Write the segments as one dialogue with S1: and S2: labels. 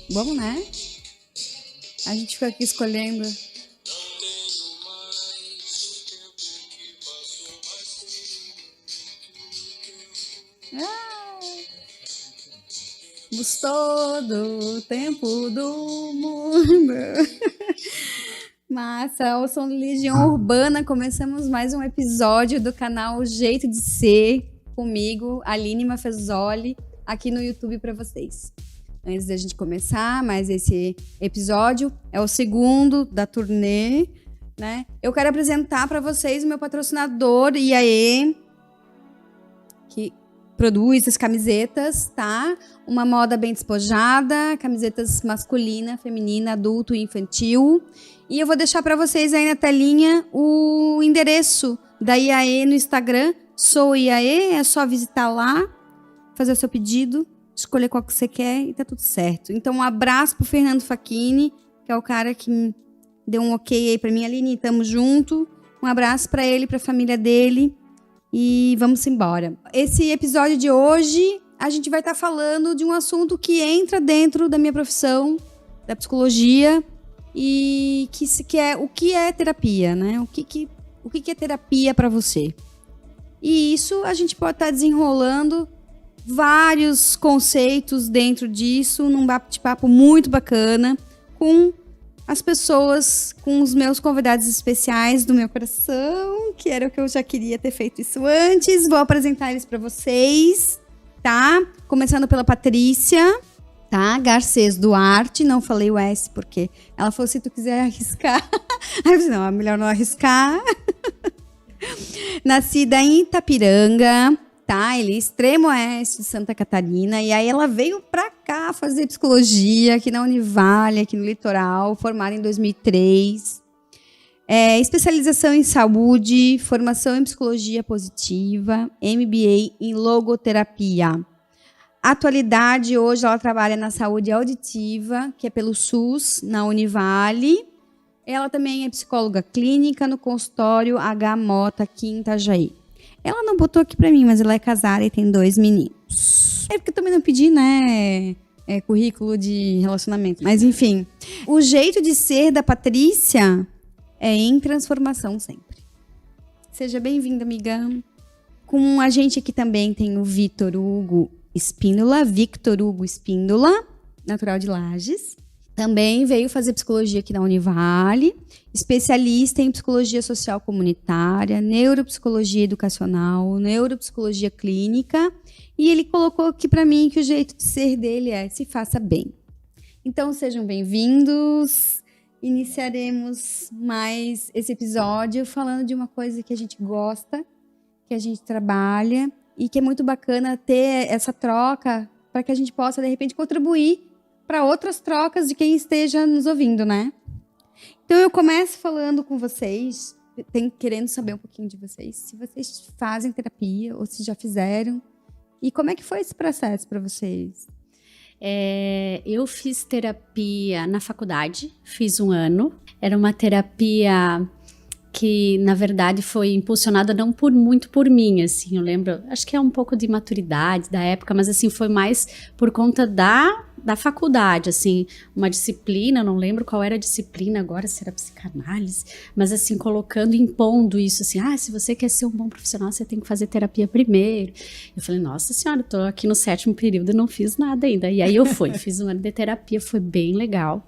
S1: Vamos, né? A gente fica aqui escolhendo. Todo o tempo do mundo. Massa, ao som de Legião Urbana, começamos mais um episódio do canal Jeito de Ser, comigo, Aline Maffezoli, aqui no YouTube para vocês. Antes da gente começar, mais esse episódio é o segundo da turnê, né? Eu quero apresentar para vocês o meu patrocinador, IAE, que produz as camisetas, tá? Uma moda bem despojada, camisetas masculina, feminina, adulto e infantil. E eu vou deixar para vocês aí na telinha o endereço da IAE no Instagram. Sou IAE, é só visitar lá, fazer o seu pedido, escolher qual que você quer e tá tudo certo. Então, um abraço pro Fernando Facchini, que é o cara que deu um ok aí pra mim. Aline, tamo junto. Um abraço pra ele, pra família dele. E vamos embora. Esse episódio de hoje, a gente vai estar falando de um assunto que entra dentro da minha profissão, da psicologia, e que é o que é terapia, né? O que é terapia para você? E isso a gente pode estar desenrolando vários conceitos dentro disso, num bate-papo muito bacana, com as pessoas, com os meus convidados especiais do meu coração, que era o que eu já queria ter feito isso antes. Vou apresentar eles para vocês, tá? Começando pela Patrícia, tá? Garcês Duarte, não falei o S porque ela falou, se tu quiser arriscar. Aí eu disse, não, é melhor não arriscar. Nascida em Itapiranga, tá? Ele é extremo oeste de Santa Catarina, e aí ela veio pra cá fazer psicologia aqui na Univale, aqui no litoral, formada em 2003. Especialização em saúde, formação em psicologia positiva, MBA em logoterapia. Atualidade, hoje ela trabalha na saúde auditiva, que é pelo SUS, na Univale. Ela também é psicóloga clínica no consultório H. Mota, aqui em Itajaí. Ela não botou aqui pra mim, mas ela é casada e tem 2 meninos. É porque eu também não pedi, né, currículo de relacionamento. Mas enfim, o jeito de ser da Patrícia é em transformação sempre. Seja bem-vinda, amiga. Com a gente aqui também tem o Victor Hugo Espíndola, natural de Lages. Também veio fazer psicologia aqui na Univale, especialista em psicologia social comunitária, neuropsicologia educacional, neuropsicologia clínica, e ele colocou aqui para mim que o jeito de ser dele é se faça bem. Então sejam bem-vindos. Iniciaremos mais esse episódio falando de uma coisa que a gente gosta, que a gente trabalha e que é muito bacana ter essa troca para que a gente possa, de repente, contribuir para outras trocas de quem esteja nos ouvindo, né? Então, eu começo falando com vocês, querendo saber um pouquinho de vocês, se vocês fazem terapia ou se já fizeram, e como é que foi esse processo para vocês?
S2: Eu fiz terapia na faculdade, fiz 1 ano. Era uma terapia que, na verdade, foi impulsionada não muito por mim, assim, eu lembro, acho que é um pouco de maturidade da época, mas, assim, foi mais por conta da faculdade, assim, uma disciplina, não lembro qual era a disciplina agora, se era psicanálise, mas, assim, impondo isso, assim, se você quer ser um bom profissional, você tem que fazer terapia primeiro. Eu falei, nossa senhora, eu tô aqui no 7º período e não fiz nada ainda. E aí eu fiz 1 ano de terapia, foi bem legal.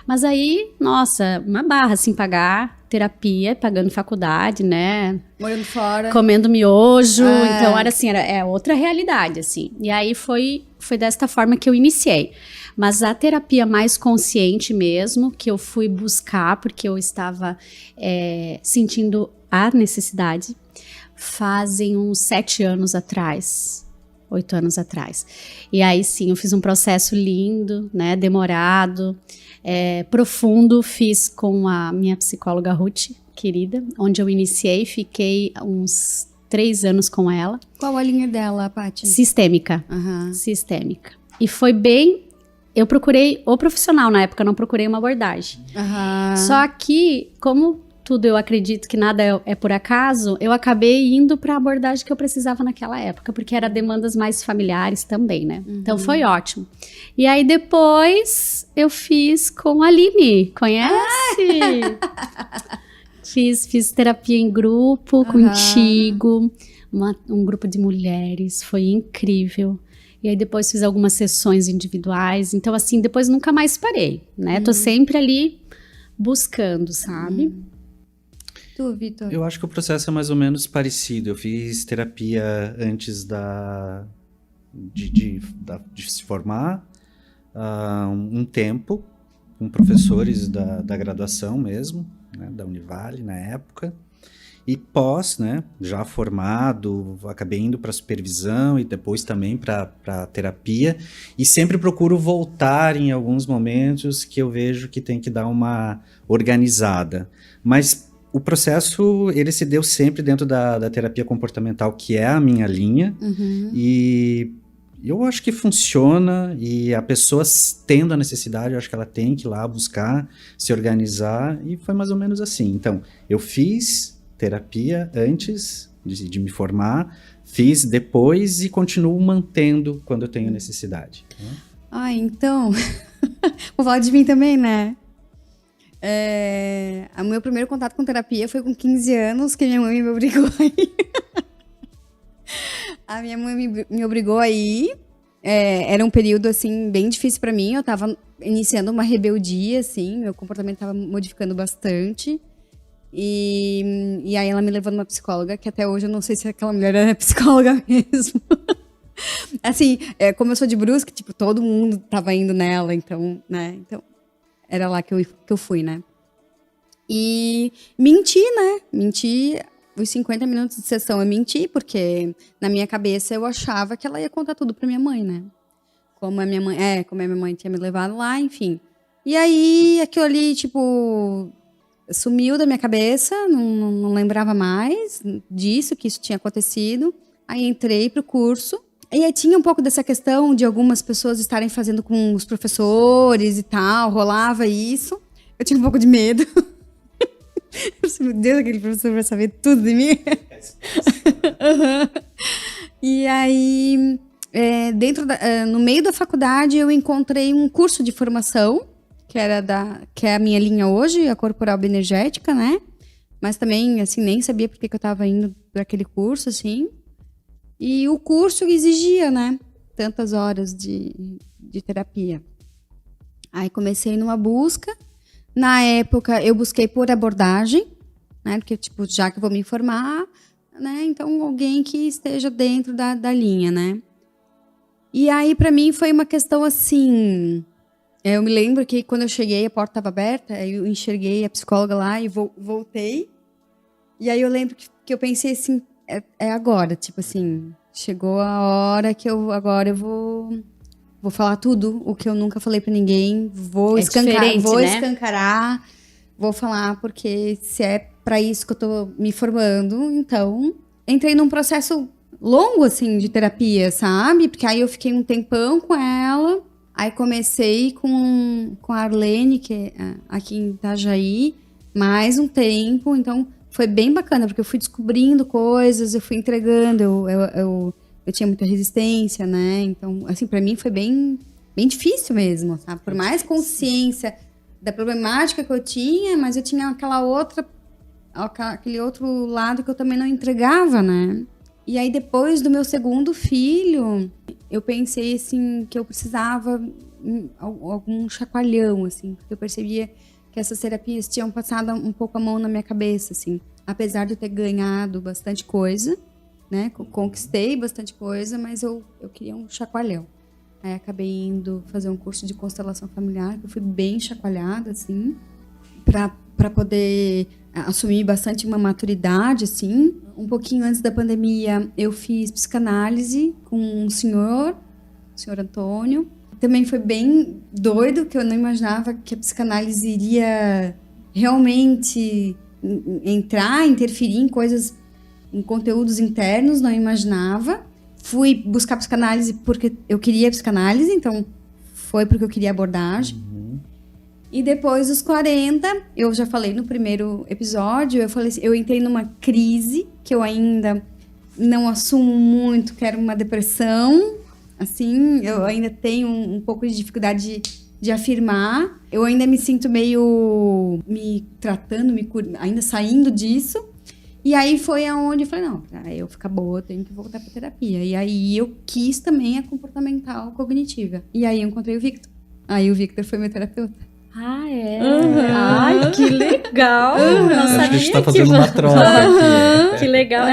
S2: Mas aí, nossa, uma barra, assim, pagar terapia, pagando faculdade, né?
S1: Morando fora.
S2: Comendo miojo. Então, era assim, era outra realidade, assim. E aí foi desta forma que eu iniciei. Mas a terapia mais consciente mesmo, que eu fui buscar, porque eu estava sentindo a necessidade, fazem uns 7 anos atrás. 8 anos atrás. E aí, sim, eu fiz um processo lindo, né? Demorado, profundo, fiz com a minha psicóloga Ruth, querida, onde eu iniciei, fiquei uns 3 anos com ela.
S1: Qual a linha dela, Paty?
S2: Sistêmica.
S1: Uhum.
S2: Sistêmica. E foi bem... Eu procurei o profissional na época, não procurei uma abordagem.
S1: Uhum.
S2: Só que, como tudo eu acredito que nada é por acaso, eu acabei indo para a abordagem que eu precisava naquela época, porque era demandas mais familiares também, né? Então foi ótimo. E aí depois eu fiz com a Aline, conhece? Fiz terapia em grupo contigo, um grupo de mulheres, foi incrível. E aí depois fiz algumas sessões individuais, então assim, depois nunca mais parei, né? Tô sempre ali buscando, sabe?
S1: Tu, Vitor?
S3: Eu acho que o processo é mais ou menos parecido. Eu fiz terapia antes de se formar, um tempo, com professores da graduação mesmo, né, da Univale na época. E pós, né, já formado, acabei indo para supervisão e depois também para terapia. E sempre procuro voltar em alguns momentos que eu vejo que tem que dar uma organizada. Mas o processo, ele se deu sempre dentro da terapia comportamental, que é a minha linha. E eu acho que funciona, e a pessoa tendo a necessidade, eu acho que ela tem que ir lá buscar, se organizar, e foi mais ou menos assim. Então, eu fiz terapia antes de me formar, fiz depois e continuo mantendo quando eu tenho necessidade.
S1: Então, vou falar de mim também, né? O meu primeiro contato com terapia foi com 15 anos, que minha mãe me obrigou a ir. A minha mãe me obrigou a ir. Era um período, assim, bem difícil pra mim. Eu tava iniciando uma rebeldia, assim, meu comportamento tava modificando bastante. E aí ela me levou numa psicóloga, que até hoje eu não sei se aquela mulher era psicóloga mesmo. Assim, como eu sou de Brusque, tipo, todo mundo tava indo nela, então, né? Então, era lá que eu fui, né? E menti, né? Menti os 50 minutos de sessão, eu menti, porque na minha cabeça eu achava que ela ia contar tudo pra minha mãe, né? Como a minha mãe tinha me levado lá, enfim. E aí, aquilo ali, tipo, sumiu da minha cabeça, não lembrava mais disso, que isso tinha acontecido. Aí entrei pro curso. E aí tinha um pouco dessa questão de algumas pessoas estarem fazendo com os professores e tal, rolava isso. Eu tinha um pouco de medo. Meu Deus, aquele professor vai saber tudo de mim. E aí, no meio da faculdade, eu encontrei um curso de formação, que é a minha linha hoje, a corporal bioenergética, né? Mas também, assim, nem sabia por que eu estava indo para aquele curso, assim. E o curso exigia, né? Tantas horas de terapia. Aí comecei numa busca. Na época, eu busquei por abordagem, né? Porque, tipo, já que eu vou me formar, né? Então, alguém que esteja dentro da linha, né? E aí, para mim, foi uma questão assim... Eu me lembro que quando eu cheguei, a porta estava aberta, aí eu enxerguei a psicóloga lá e voltei. E aí eu lembro que eu pensei assim, é agora, tipo assim, chegou a hora que agora eu vou falar tudo o que eu nunca falei pra ninguém, vou escancarar, vou falar, porque se é pra isso que eu tô me formando, então entrei num processo longo, assim, de terapia, sabe? Porque aí eu fiquei um tempão com ela. Aí comecei com a Arlene, que é aqui em Itajaí, mais um tempo. Então, foi bem bacana, porque eu fui descobrindo coisas, eu fui entregando, eu tinha muita resistência, né? Então, assim, pra mim foi bem, bem difícil mesmo, sabe? Por mais consciência da problemática que eu tinha, mas eu tinha aquele outro lado que eu também não entregava, né? E aí, depois do meu segundo filho, eu pensei, assim, que eu precisava algum chacoalhão, assim, porque eu percebia que essas terapias tinham passado um pouco a mão na minha cabeça, assim. Apesar de eu ter ganhado bastante coisa, né, conquistei bastante coisa, mas eu queria um chacoalhão. Aí acabei indo fazer um curso de constelação familiar, que eu fui bem chacoalhada, assim, para poder assumir bastante uma maturidade, assim. Um pouquinho antes da pandemia, eu fiz psicanálise com um senhor, o senhor Antônio. Também foi bem doido, que eu não imaginava que a psicanálise iria realmente interferir em coisas, em conteúdos internos, não imaginava. Fui buscar psicanálise porque eu queria psicanálise, então foi porque eu queria abordagem. E depois dos 40, eu já falei no primeiro episódio, eu falei assim, eu entrei numa crise que eu ainda não assumo muito, que era uma depressão. Assim, eu ainda tenho um pouco de dificuldade de afirmar. Eu ainda me sinto meio me tratando, ainda saindo disso. E aí foi aonde eu falei, não, pra eu ficar boa, eu tenho que voltar pra terapia. E aí eu quis também a comportamental cognitiva. E aí eu encontrei o Victor. Aí o Victor foi meu terapeuta.
S2: Ah, é? Ai, que legal! Não
S3: Acho que a gente
S2: sabia
S3: tá fazendo uma troca aqui.
S2: Que legal,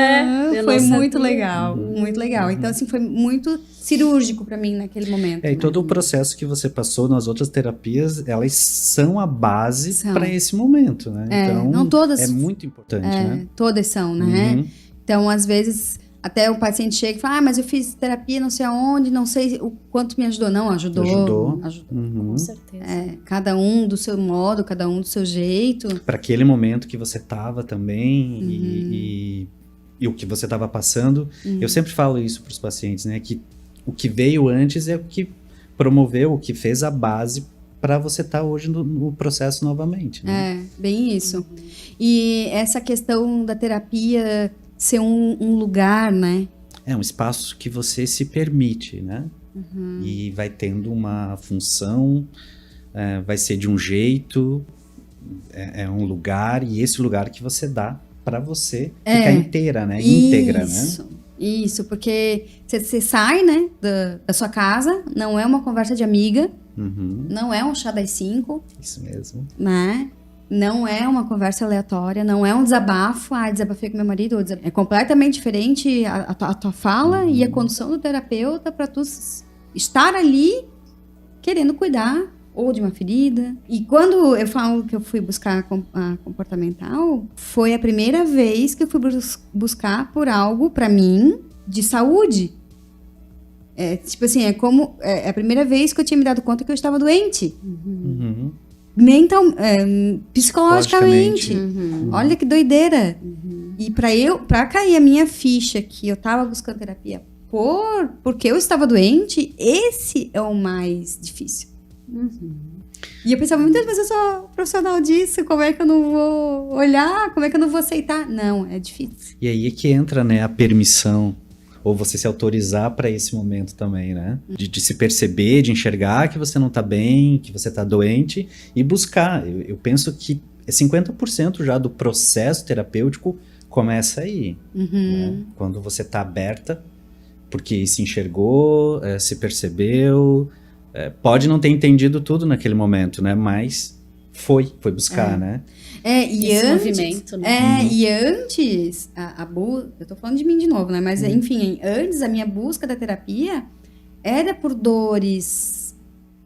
S2: eu
S1: Foi
S2: não
S1: muito
S2: sabia.
S1: legal, muito legal. Então, assim, foi muito cirúrgico pra mim naquele momento.
S3: E todo o processo que você passou nas outras terapias, elas são a base
S1: São.
S3: para esse momento, né? Então,
S1: não todas,
S3: é muito importante, né?
S1: todas são, né?
S3: Uhum.
S1: Então, às vezes, até o paciente chega e fala, mas eu fiz terapia não sei aonde, não sei o quanto me ajudou. Não, ajudou.
S3: Uhum.
S2: Com certeza.
S1: Cada um do seu modo, cada um do seu jeito.
S3: Para aquele momento que você tava também e o que você tava passando. Eu sempre falo isso para os pacientes, né? Que o que veio antes é o que promoveu, o que fez a base para você estar hoje no processo novamente, né?
S1: Bem isso. E essa questão da terapia ser um lugar, né?
S3: É um espaço que você se permite, né? E vai tendo uma função, vai ser de um jeito, é um lugar, e esse lugar que você dá para você ficar inteira, né? Íntegra, né?
S1: Isso, porque você sai, né, da sua casa, não é uma conversa de amiga, não é um chá das 5.
S3: Isso mesmo.
S1: Né? Não é uma conversa aleatória, não é um desabafo, desabafei com meu marido. É completamente diferente a tua fala e a condução do terapeuta para tu estar ali querendo cuidar ou de uma ferida. E quando eu falo que eu fui buscar a comportamental, foi a primeira vez que eu fui buscar por algo para mim de saúde. Tipo assim, é a primeira vez que eu tinha me dado conta que eu estava doente. Psicologicamente. Olha que doideira. E pra cair a minha ficha que eu tava buscando terapia porque eu estava doente, esse é o mais difícil. E eu pensava, muitas vezes eu sou profissional disso, como é que eu não vou olhar, como é que eu não vou aceitar? Não, é difícil.
S3: E aí é que entra, né, a permissão, ou você se autorizar para esse momento também, né? De se perceber, de enxergar que você não tá bem, que você tá doente, e buscar. Eu penso que 50% já do processo terapêutico começa aí. Né? Quando você tá aberta, porque se enxergou, se percebeu, pode não ter entendido tudo naquele momento, né? Mas foi buscar, né?
S1: E
S2: esse
S1: antes,
S2: movimento, né?
S1: E antes, eu tô falando de mim de novo, né? Mas, enfim, antes a minha busca da terapia era por dores,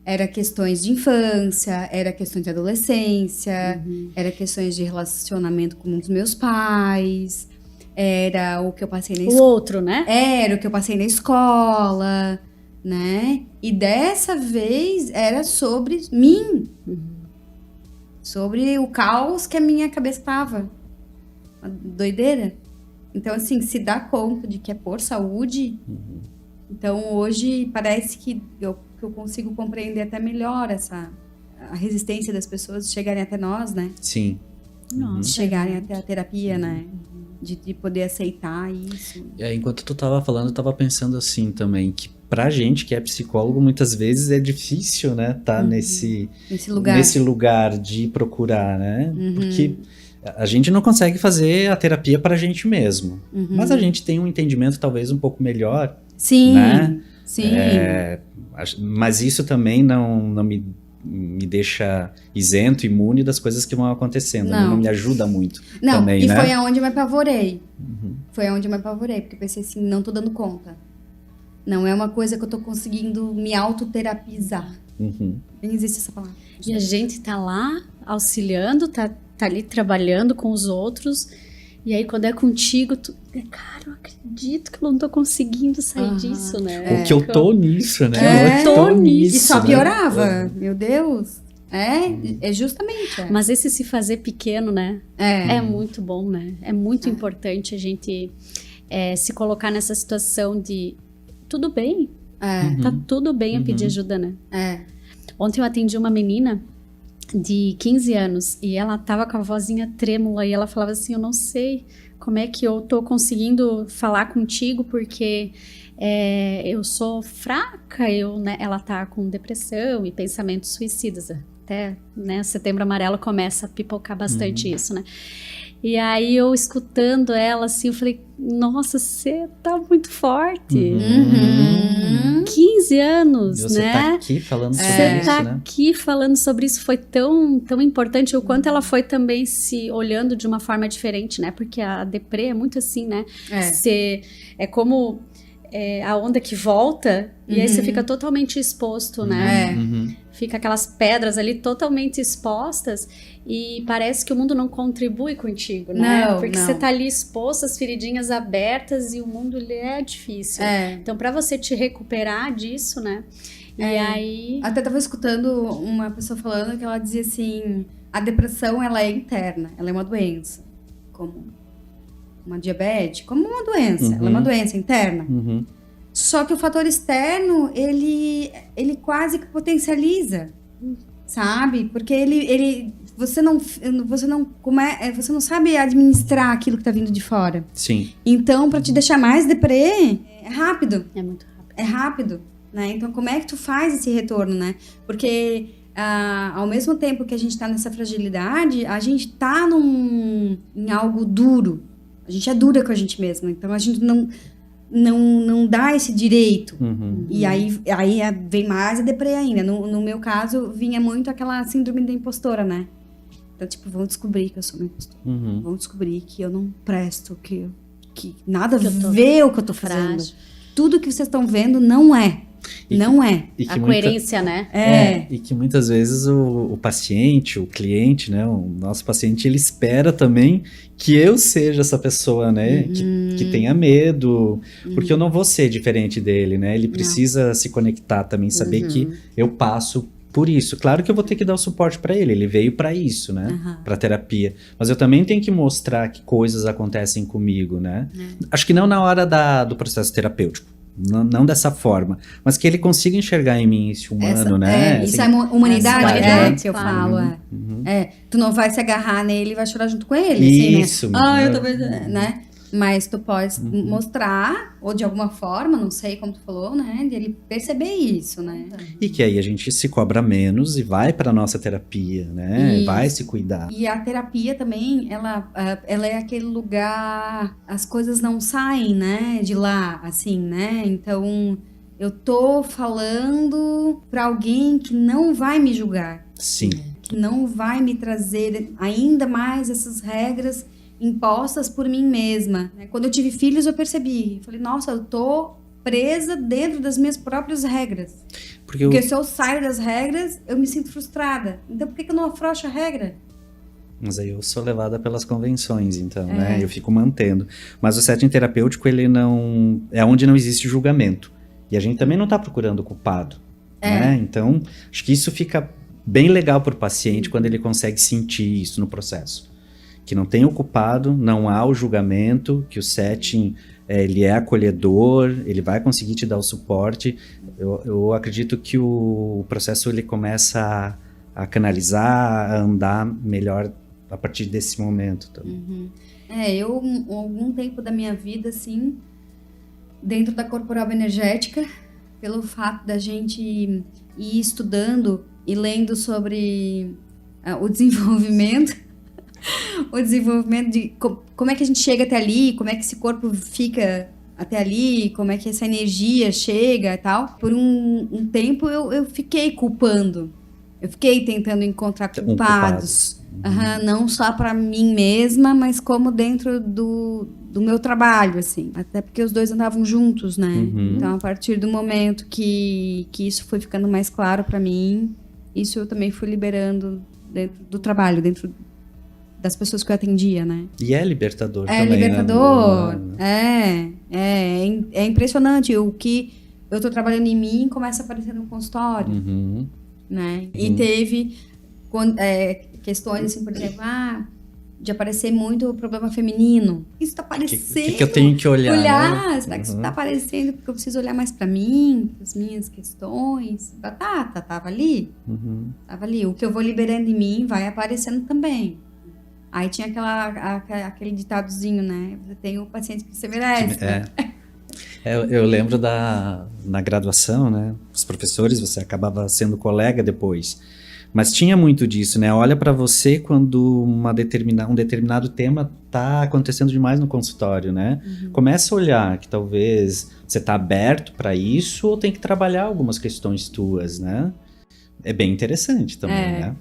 S1: era questões de infância, era questões de adolescência, era questões de relacionamento com um dos meus pais, era o que eu passei na escola.
S2: O outro, né?
S1: Era o que eu passei na escola, né? E dessa vez era sobre mim. Sobre o caos que a minha cabeça tava. Uma doideira. Então, assim, se dá conta de que é por saúde. Então, hoje, parece que eu consigo compreender até melhor a resistência das pessoas chegarem até nós, né?
S3: Sim.
S2: Nossa,
S1: chegarem até a terapia, né? De poder aceitar isso.
S3: Enquanto tu tava falando, eu tava pensando assim também, que pra gente que é psicólogo, muitas vezes é difícil, né? Tá nesse lugar de procurar, né? Porque a gente não consegue fazer a terapia pra gente mesmo. Mas a gente tem um entendimento talvez um pouco melhor.
S1: Sim,
S3: né?
S1: sim.
S3: Mas isso também não me deixa isento, imune das coisas que vão acontecendo. Não me ajuda muito.
S1: Não,
S3: também,
S1: e
S3: né?
S1: foi aonde eu me apavorei. Foi aonde eu me apavorei, porque eu pensei assim, não tô dando conta. Não é uma coisa que eu tô conseguindo me autoterapizar. Nem existe essa palavra.
S2: E a gente tá lá auxiliando, tá ali trabalhando com os outros. E aí, quando é contigo, cara, eu acredito que eu não tô conseguindo sair disso, né?
S3: O que eu tô nisso, né?
S2: Eu tô nisso.
S1: E só piorava. Meu Deus. É justamente.
S2: Mas esse se fazer pequeno, né? É muito bom, né? É muito importante a gente se colocar nessa situação de tudo bem. Tá tudo bem eu pedir ajuda, né? Ontem eu atendi uma menina de 15 anos, e ela tava com a vozinha trêmula, e ela falava assim, eu não sei como é que eu tô conseguindo falar contigo, porque eu sou fraca, né, ela tá com depressão e pensamentos suicidas, até, né, Setembro Amarelo começa a pipocar bastante isso, né. E aí eu escutando ela assim, eu falei, nossa, você tá muito forte. 15 anos,
S3: e você
S2: né?
S3: tá aqui falando sobre
S2: Você
S3: isso,
S2: tá
S3: né?
S2: aqui falando sobre isso, foi tão, tão importante, o quanto ela foi também se olhando de uma forma diferente, né? Porque a deprê é muito assim, né? É como a onda que volta, e aí você fica totalmente exposto, né? Fica aquelas pedras ali totalmente expostas e parece que o mundo não contribui contigo, né? Porque você tá ali exposto, as feridinhas abertas e o mundo ele é difícil. Então, pra você te recuperar disso, né? E aí...
S1: Até tava escutando uma pessoa falando que ela dizia assim, a depressão, ela é interna, ela é uma doença. Como uma diabetes, como uma doença. Ela é uma doença interna. Só que o fator externo, ele quase que potencializa, sabe? Porque você não sabe administrar aquilo que tá vindo de fora.
S3: Sim.
S1: Então, para te deixar mais deprê, é rápido.
S2: É muito rápido.
S1: É rápido, né? Então, como é que tu faz esse retorno, né? Porque ao mesmo tempo que a gente tá nessa fragilidade, a gente tá em algo duro. A gente é dura com a gente mesma. Então, a gente não dá esse direito. E aí vem mais a deprê ainda. No meu caso, vinha muito aquela síndrome da impostora, né? Então, tipo, vão descobrir que eu sou uma impostora. Vão descobrir que eu não presto, que nada a ver o que eu tô fazendo. Tudo que vocês estão vendo não é. Não é.
S2: A coerência, né?
S3: E que muitas vezes o paciente, o cliente, né? O nosso paciente, ele espera também que eu seja essa pessoa, né? Que tenha medo. Porque eu não vou ser diferente dele, né? Ele precisa se conectar também, saber que eu passo por isso. Claro que eu vou ter que dar o suporte para ele. Ele veio para isso, né? Para terapia. Mas eu também tenho que mostrar que coisas acontecem comigo, né? Acho que não na hora do processo terapêutico. Não dessa forma, mas que ele consiga enxergar em mim esse humano, né?
S1: Isso é humanidade,
S3: né?
S1: Que eu falo. Tu não vai se agarrar nele e vai chorar junto com ele.
S3: Isso.
S1: Assim, né? Eu tô vendo, né? Mas tu pode mostrar, ou de alguma forma, não sei como tu falou, né? De ele perceber isso, né?
S3: E que aí a gente se cobra menos e vai pra nossa terapia, né?
S1: Isso.
S3: Vai se cuidar.
S1: E a terapia também, ela é aquele lugar, as coisas não saem, né? De lá, assim, né? Então, eu tô falando pra alguém que não vai me julgar.
S3: Sim.
S1: Que não vai me trazer ainda mais essas regras impostas por mim mesma. Quando eu tive filhos, eu percebi. Falei, nossa, eu tô presa dentro das minhas próprias regras. Porque se eu saio das regras, eu me sinto frustrada. Então, por que eu não afrouxo a regra?
S3: Mas aí eu sou levada pelas convenções, então, né? Eu fico mantendo. Mas o setting terapêutico, ele não... É onde não existe julgamento. E a gente também não tá procurando o culpado, né? Então, acho que isso fica bem legal pro paciente quando ele consegue sentir isso no processo. Que não tem o culpado, não há o julgamento, que o setting ele é acolhedor, ele vai conseguir te dar o suporte. Eu acredito que o processo ele começa a canalizar, a andar melhor a partir desse momento também.
S1: Eu, algum tempo da minha vida, assim, dentro da corporal energética, pelo fato da gente ir estudando e lendo sobre o desenvolvimento, de como é que a gente chega até ali, como é que esse corpo fica até ali, como é que essa energia chega e tal. Por um tempo eu fiquei culpando, eu fiquei tentando encontrar culpados. Não só para mim mesma, mas como dentro do meu trabalho, assim. Até porque os dois andavam juntos, né? Então, a partir do momento que isso foi ficando mais claro para mim, isso eu também fui liberando dentro do trabalho, dentro das pessoas que eu atendia, né?
S3: E é libertador também,
S1: né? É libertador. É impressionante o que eu tô trabalhando em mim começa a aparecer no consultório, né? E teve questões assim, por exemplo, de aparecer muito o problema feminino. Isso tá aparecendo.
S3: O que eu tenho que olhar? Né?
S1: Será que isso tá aparecendo porque eu preciso olhar mais pra mim, as minhas questões? Batata, tava ali? Tava ali. O que eu vou liberando em mim vai aparecendo também. Aí tinha aquele ditadozinho, né? Você tem o paciente que você merece.
S3: Eu lembro na graduação, né? Os professores, você acabava sendo colega depois. Mas tinha muito disso, né? Olha para você quando um determinado tema tá acontecendo demais no consultório, né? Começa a olhar que talvez você tá aberto para isso ou tem que trabalhar algumas questões tuas, né? É bem interessante também, né?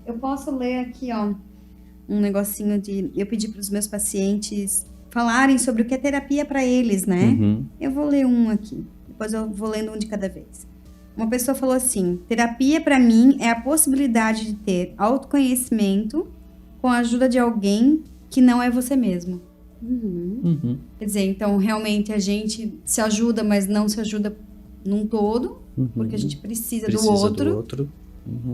S1: Eu posso ler aqui, ó, um negocinho de... Eu pedi para os meus pacientes falarem sobre o que é terapia para eles, né? Eu vou ler um aqui, depois eu vou lendo um de cada vez. Uma pessoa falou assim: terapia para mim é a possibilidade de ter autoconhecimento com a ajuda de alguém que não é você mesmo. Quer dizer, então realmente a gente se ajuda, mas não se ajuda num todo, porque a gente precisa do outro.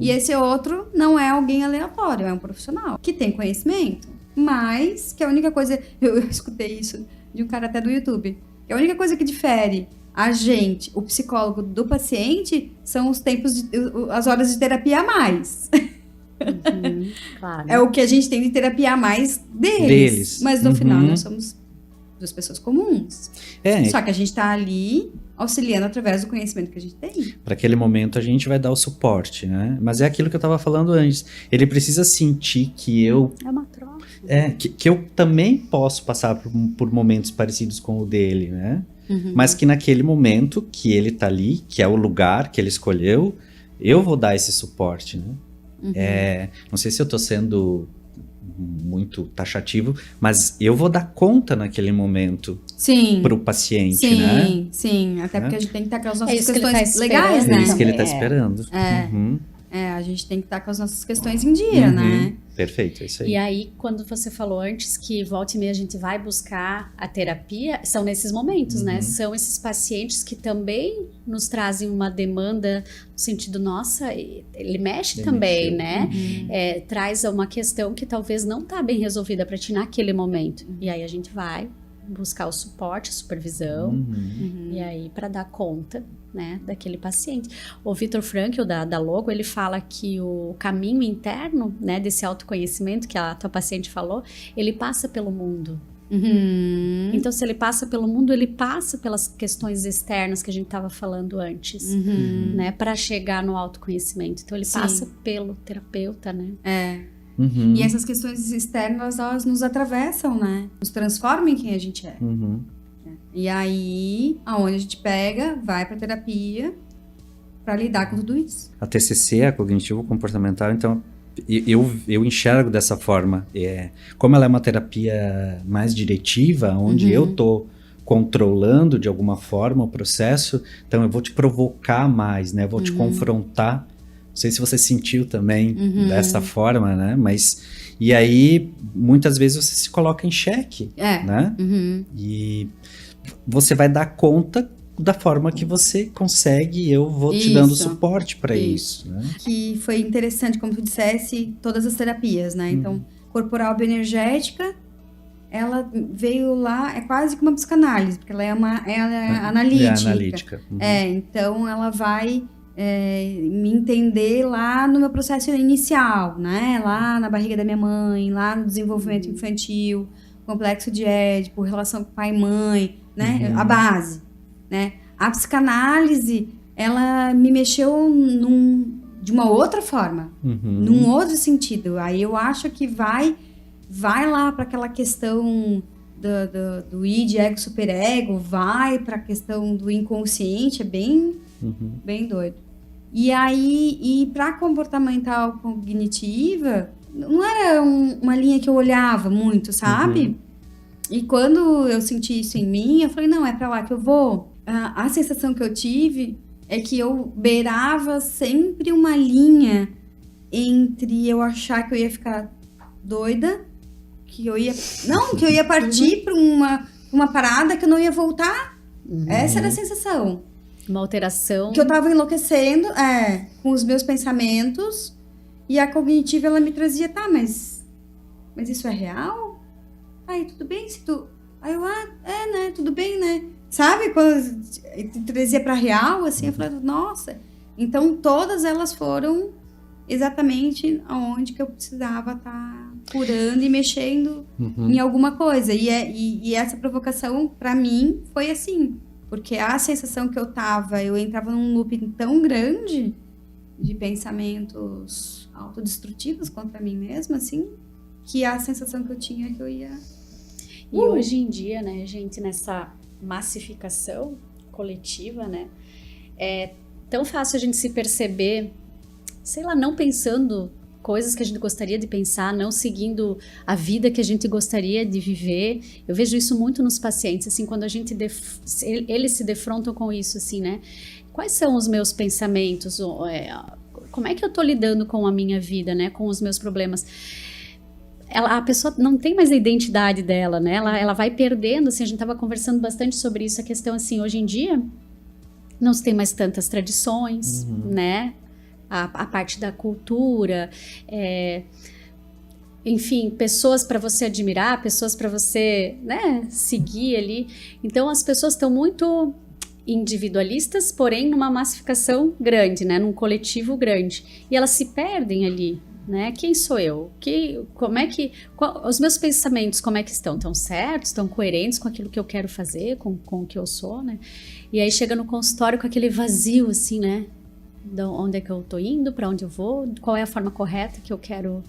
S1: E esse outro não é alguém aleatório, é um profissional que tem conhecimento, mas que a única coisa... Eu escutei isso de um cara até do YouTube. Que a única coisa que difere a gente, o psicólogo do paciente, são os tempos, as horas de terapia a mais.
S2: Claro.
S1: É o que a gente tem de terapia a mais deles. Mas no final nós somos duas pessoas comuns. Só que a gente tá ali auxiliando através do conhecimento que a gente tem.
S3: Para aquele momento a gente vai dar o suporte, né? Mas é aquilo que eu tava falando antes. Ele precisa sentir que eu...
S2: É uma troca.
S3: Que eu também posso passar por momentos parecidos com o dele, né? Mas que naquele momento que ele tá ali, que é o lugar que ele escolheu, eu vou dar esse suporte, né? Não sei se eu tô sendo muito taxativo, mas eu vou dar conta naquele momento pro paciente, né?
S1: Sim, até porque a gente tem que estar com as nossas
S2: isso
S1: questões
S2: que
S1: legais, né?
S3: É isso que ele tá esperando.
S1: A gente tem que estar com as nossas questões em dia, né?
S3: Perfeito, é isso aí.
S2: E aí, quando você falou antes que volta e meia a gente vai buscar a terapia, são nesses momentos, né? São esses pacientes que também nos trazem uma demanda no sentido, nossa, ele mexe também, né? Traz uma questão que talvez não tá bem resolvida para ti naquele momento. E aí a gente vai buscar o suporte, a supervisão, e aí para dar conta, né, daquele paciente. O Viktor Frankl, da Logo, ele fala que o caminho interno, né, desse autoconhecimento que a tua paciente falou, ele passa pelo mundo. Então, se ele passa pelo mundo, ele passa pelas questões externas que a gente estava falando antes, né, para chegar no autoconhecimento. Então, ele passa pelo terapeuta, né?
S1: E essas questões externas, elas nos atravessam, né? Nos transformam em quem a gente é. E aí, aonde a gente pega, vai pra terapia pra lidar com tudo isso.
S3: A TCC, a cognitivo-comportamental, então, eu enxergo dessa forma. Como ela é uma terapia mais diretiva, onde eu tô controlando de alguma forma o processo, então eu vou te provocar mais, né? Eu vou te confrontar. Não sei se você sentiu também dessa forma, né? Mas, e aí, muitas vezes você se coloca em xeque, né? E você vai dar conta da forma que você consegue e eu vou te dando suporte para isso, né?
S1: Que foi interessante, como tu dissesse, todas as terapias, né? Então, corporal bioenergética, ela veio lá, é quase que uma psicanálise, porque ela é analítica. Então ela vai... me entender lá no meu processo inicial, né? Lá na barriga da minha mãe, lá no desenvolvimento infantil, complexo de Édipo, relação com pai e mãe, né? A base, né? A psicanálise, ela me mexeu de uma outra forma, num outro sentido. Aí eu acho que vai lá para aquela questão do id, ego, superego, vai para a questão do inconsciente, é bem doido. E aí, para comportamental cognitiva, não era uma linha que eu olhava muito, sabe? E quando eu senti isso em mim, eu falei, não, é para lá que eu vou. A sensação que eu tive é que eu beirava sempre uma linha entre eu achar que eu ia ficar doida, que eu ia partir para uma parada que eu não ia voltar. Essa era a sensação.
S2: Uma alteração.
S1: Que eu tava enlouquecendo, com os meus pensamentos. E a cognitiva, ela me trazia, mas mas isso é real? Aí, tudo bem se tu... Aí eu, né, tudo bem, né? Sabe, quando eu trazia pra real, assim, eu falei, nossa. Então, todas elas foram exatamente aonde que eu precisava estar curando e mexendo em alguma coisa. E essa provocação, pra mim, foi assim. Porque a sensação que eu entrava num loop tão grande de pensamentos autodestrutivos contra mim mesma, assim, que a sensação que eu tinha é que eu ia...
S2: E hoje em dia, né, gente, nessa massificação coletiva, né, é tão fácil a gente se perceber, sei lá, não pensando coisas que a gente gostaria de pensar, não seguindo a vida que a gente gostaria de viver. Eu vejo isso muito nos pacientes, assim, quando a gente eles se defrontam com isso, assim, né? Quais são os meus pensamentos? Como é que eu tô lidando com a minha vida, né? Com os meus problemas? A pessoa não tem mais a identidade dela, né? Ela vai perdendo, assim, a gente tava conversando bastante sobre isso, a questão, assim, hoje em dia não se tem mais tantas tradições, né? A parte da cultura, enfim, pessoas para você admirar, pessoas para você, né, seguir ali. Então, as pessoas estão muito individualistas, porém numa massificação grande, né, num coletivo grande. E elas se perdem ali, né? Quem sou eu? Os meus pensamentos, como é que estão? Estão certos? Estão coerentes com aquilo que eu quero fazer, com o que eu sou, né? E aí chega no consultório com aquele vazio, assim, né? De onde é que eu tô indo, para onde eu vou, qual é a forma correta que eu quero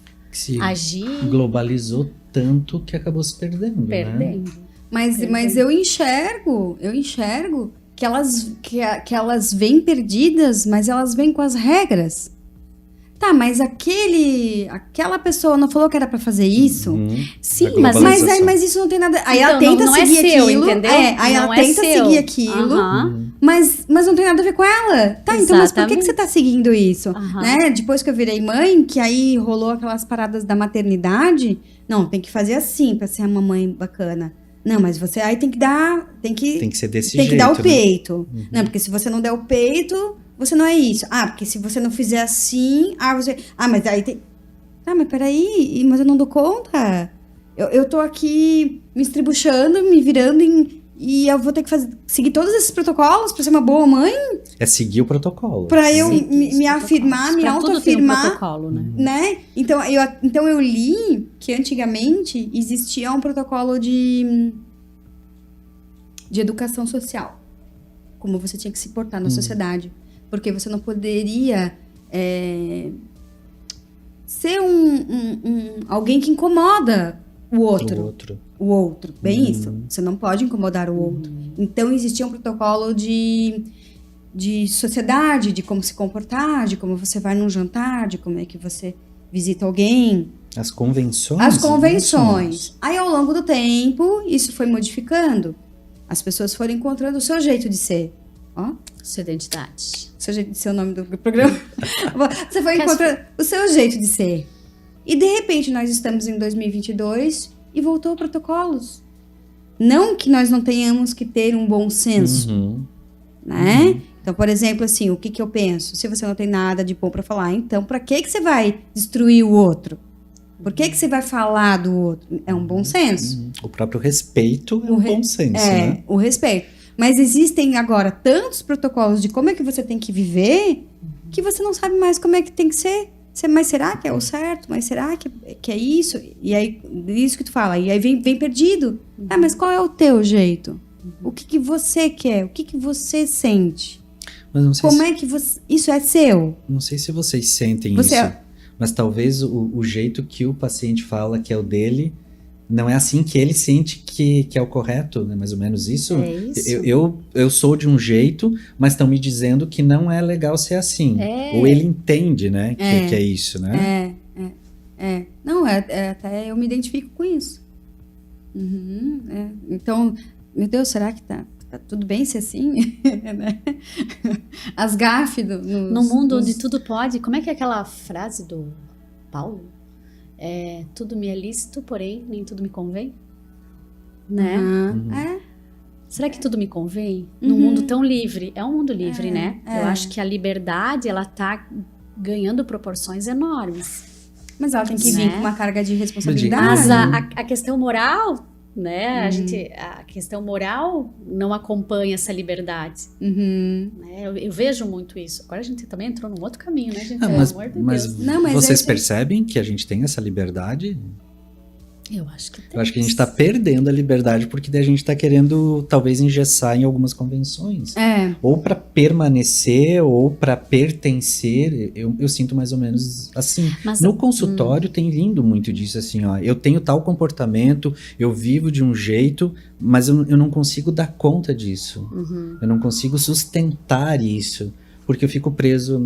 S2: agir.
S3: Globalizou tanto que acabou se perdendo, né?
S1: Mas eu enxergo que elas vêm perdidas, mas elas vêm com as regras. Tá, mas aquela pessoa não falou que era pra fazer isso?
S2: Sim,
S1: mas isso não tem nada... Aí então, ela tenta
S2: não
S1: seguir
S2: é seu,
S1: aquilo.
S2: Entendeu?
S1: Aí ela tenta seguir aquilo, mas não tem nada a ver com ela. Tá, então, mas por que você tá seguindo isso? Né? Depois que eu virei mãe, que aí rolou aquelas paradas da maternidade, não, tem que fazer assim pra ser uma mãe bacana. Não, mas você aí tem que dar... Tem que ser desse jeito, tem que dar o peito. Não, porque se você não der o peito... Você não é isso. Porque se você não fizer assim... mas aí tem... Tá, mas peraí, mas eu não dou conta. Eu tô aqui me estribuchando, me virando e eu vou ter que seguir todos esses protocolos pra ser uma boa mãe?
S3: É seguir o protocolo.
S1: Pra eu me afirmar, me autoafirmar.
S2: Tudo tem um protocolo,
S1: né? Então eu li que antigamente existia um protocolo de educação social. Como você tinha que se portar na sociedade. Porque você não poderia ser alguém que incomoda o outro. Bem isso. Você não pode incomodar o outro. Então, existia um protocolo de sociedade, de como se comportar, de como você vai num jantar, de como é que você visita alguém.
S3: As convenções.
S1: Aí, ao longo do tempo, isso foi modificando. As pessoas foram encontrando o seu jeito de ser.
S2: Sua identidade.
S1: Seu jeito de ser o nome do programa. Você foi encontrando o seu jeito de ser. E de repente nós estamos em 2022 e voltou protocolos. Não que nós não tenhamos que ter um bom senso, né? Então, por exemplo, assim, o que eu penso? Se você não tem nada de bom para falar, então para que você vai destruir o outro? Por que você vai falar do outro? É um bom senso.
S3: O próprio respeito é um bom senso, né?
S1: O respeito. Mas existem agora tantos protocolos de como é que você tem que viver que você não sabe mais como é que tem que ser. Mas será que é o certo? Mas será que é isso? E aí, isso que tu fala. E aí vem perdido. Mas qual é o teu jeito? O que você quer? O que você sente?
S3: Mas não sei
S1: como é que você... Isso é seu?
S3: Não sei se vocês sentem isso. Mas talvez o jeito que o paciente fala que é o dele... Não é assim que ele sente que é o correto, né? Mais ou menos isso.
S2: É isso.
S3: Eu sou de um jeito, mas estão me dizendo que não é legal ser assim. Ou ele entende, né? Que é isso, né?
S1: Não, até eu me identifico com isso. Então, meu Deus, será que tá tudo bem ser assim? As gafes
S2: no mundo onde tudo pode. Como é que é aquela frase do Paulo? Tudo me é lícito, porém nem tudo me convém, né? Será que tudo me convém? Num mundo tão livre, é um mundo livre, né? Eu acho que a liberdade, ela tá ganhando proporções enormes.
S1: Mas ela tem que vir
S2: Né?
S1: com uma carga de
S2: Mas
S1: responsabilidade.
S2: a questão moral, né? A questão moral não acompanha essa liberdade.
S1: Uhum.
S2: Né? Eu vejo muito isso. Agora a gente também entrou num outro caminho, né, gente?
S3: Ah,
S2: Pelo
S3: mas
S2: amor de
S3: mas
S2: Deus.
S1: Não, mas
S3: vocês
S1: esse-
S3: percebem que a gente tem essa liberdade?
S2: Eu acho que tem.
S3: Eu acho que a gente tá perdendo a liberdade porque daí a gente tá querendo talvez engessar em algumas convenções.
S1: É.
S3: Ou para permanecer ou para pertencer, eu sinto mais ou menos assim.
S2: Mas-
S3: No consultório tem vindo muito disso, assim, ó. Eu tenho tal comportamento, eu vivo de um jeito, mas eu não consigo dar conta disso.
S2: Uhum.
S3: Eu não consigo sustentar isso, porque eu fico preso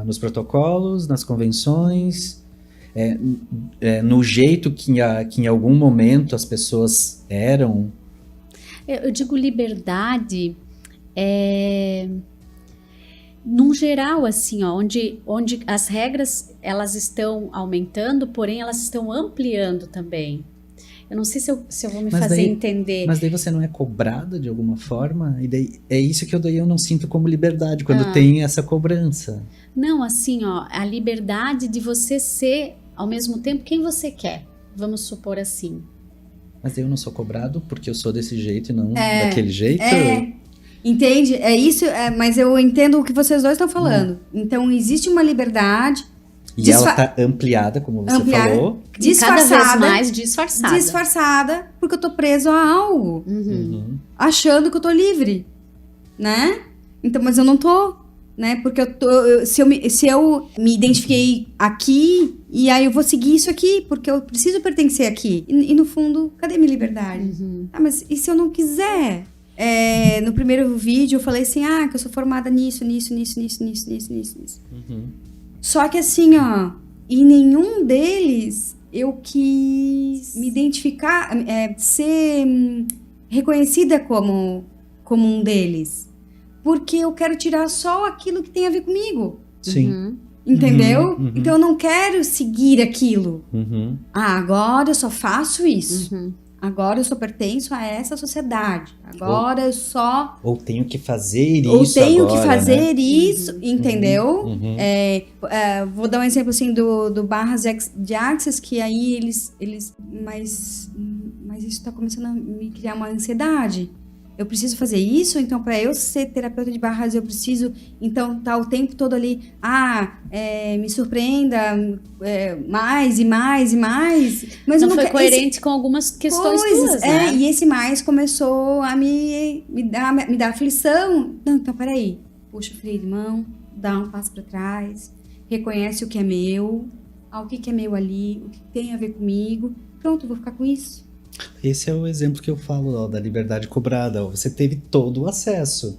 S3: nos protocolos, nas convenções, no jeito que em algum momento as pessoas eram.
S2: Eu digo liberdade num geral, assim, ó, onde as regras elas estão aumentando, porém elas estão ampliando também. Eu não sei se eu vou me
S3: Mas
S2: fazer
S3: daí-
S2: entender.
S3: Mas daí você não é cobrada de alguma forma? E daí é isso que eu não sinto como liberdade, quando tem essa cobrança.
S2: Não, assim, ó, a liberdade de você ser, ao mesmo tempo, quem você quer. Vamos supor assim.
S3: Mas daí eu não sou cobrado porque eu sou desse jeito e não daquele jeito?
S1: Entende? É isso, mas eu entendo o que vocês dois estão falando. Então, existe uma liberdade
S3: E ela tá ampliada, como você
S1: Ampliada.
S3: falou.
S1: disfarçada.
S2: Cada vez mais disfarçada.
S1: Disfarçada, porque eu tô preso a algo.
S3: Uhum.
S1: Achando que eu tô livre, né? Então, mas eu não tô, né? Porque se eu me identifiquei aqui, e aí eu vou seguir isso aqui, porque eu preciso pertencer aqui. E no fundo, cadê minha liberdade? Ah, mas e se eu não quiser? No primeiro vídeo eu falei assim, que eu sou formada nisso.
S3: Uhum.
S1: Só que assim, ó, em nenhum deles eu quis me identificar, ser reconhecida como um deles. Porque eu quero tirar só aquilo que tem a ver comigo.
S3: Sim.
S2: Uhum.
S1: Entendeu?
S3: Uhum.
S1: Então eu não quero seguir aquilo.
S3: Uhum.
S1: Agora eu só faço isso.
S2: Uhum.
S1: Agora eu só pertenço a essa sociedade. Agora eu só.
S3: Ou tenho que fazer
S1: Ou
S3: isso
S1: tenho
S3: agora,
S1: que fazer
S3: né?
S1: isso, entendeu?
S3: Uhum.
S1: Vou dar um exemplo assim do Barras de Access, que aí eles mas isso tá começando a me criar uma ansiedade. Eu preciso fazer isso, então para eu ser terapeuta de barras eu preciso então tá o tempo todo ali, me surpreenda mais e mais e mais, mas
S2: Não
S1: eu
S2: foi
S1: quero
S2: coerente com algumas questões
S1: coisas,
S2: tuas, né?
S1: e esse mais começou a me dar aflição. Não, então peraí, puxa o freio de mão, dá um passo para trás, reconhece o que é meu, o que é meu ali, o que tem a ver comigo, pronto, eu vou ficar com isso.
S3: Esse é o exemplo que eu falo, ó, da liberdade cobrada. Você teve todo o acesso.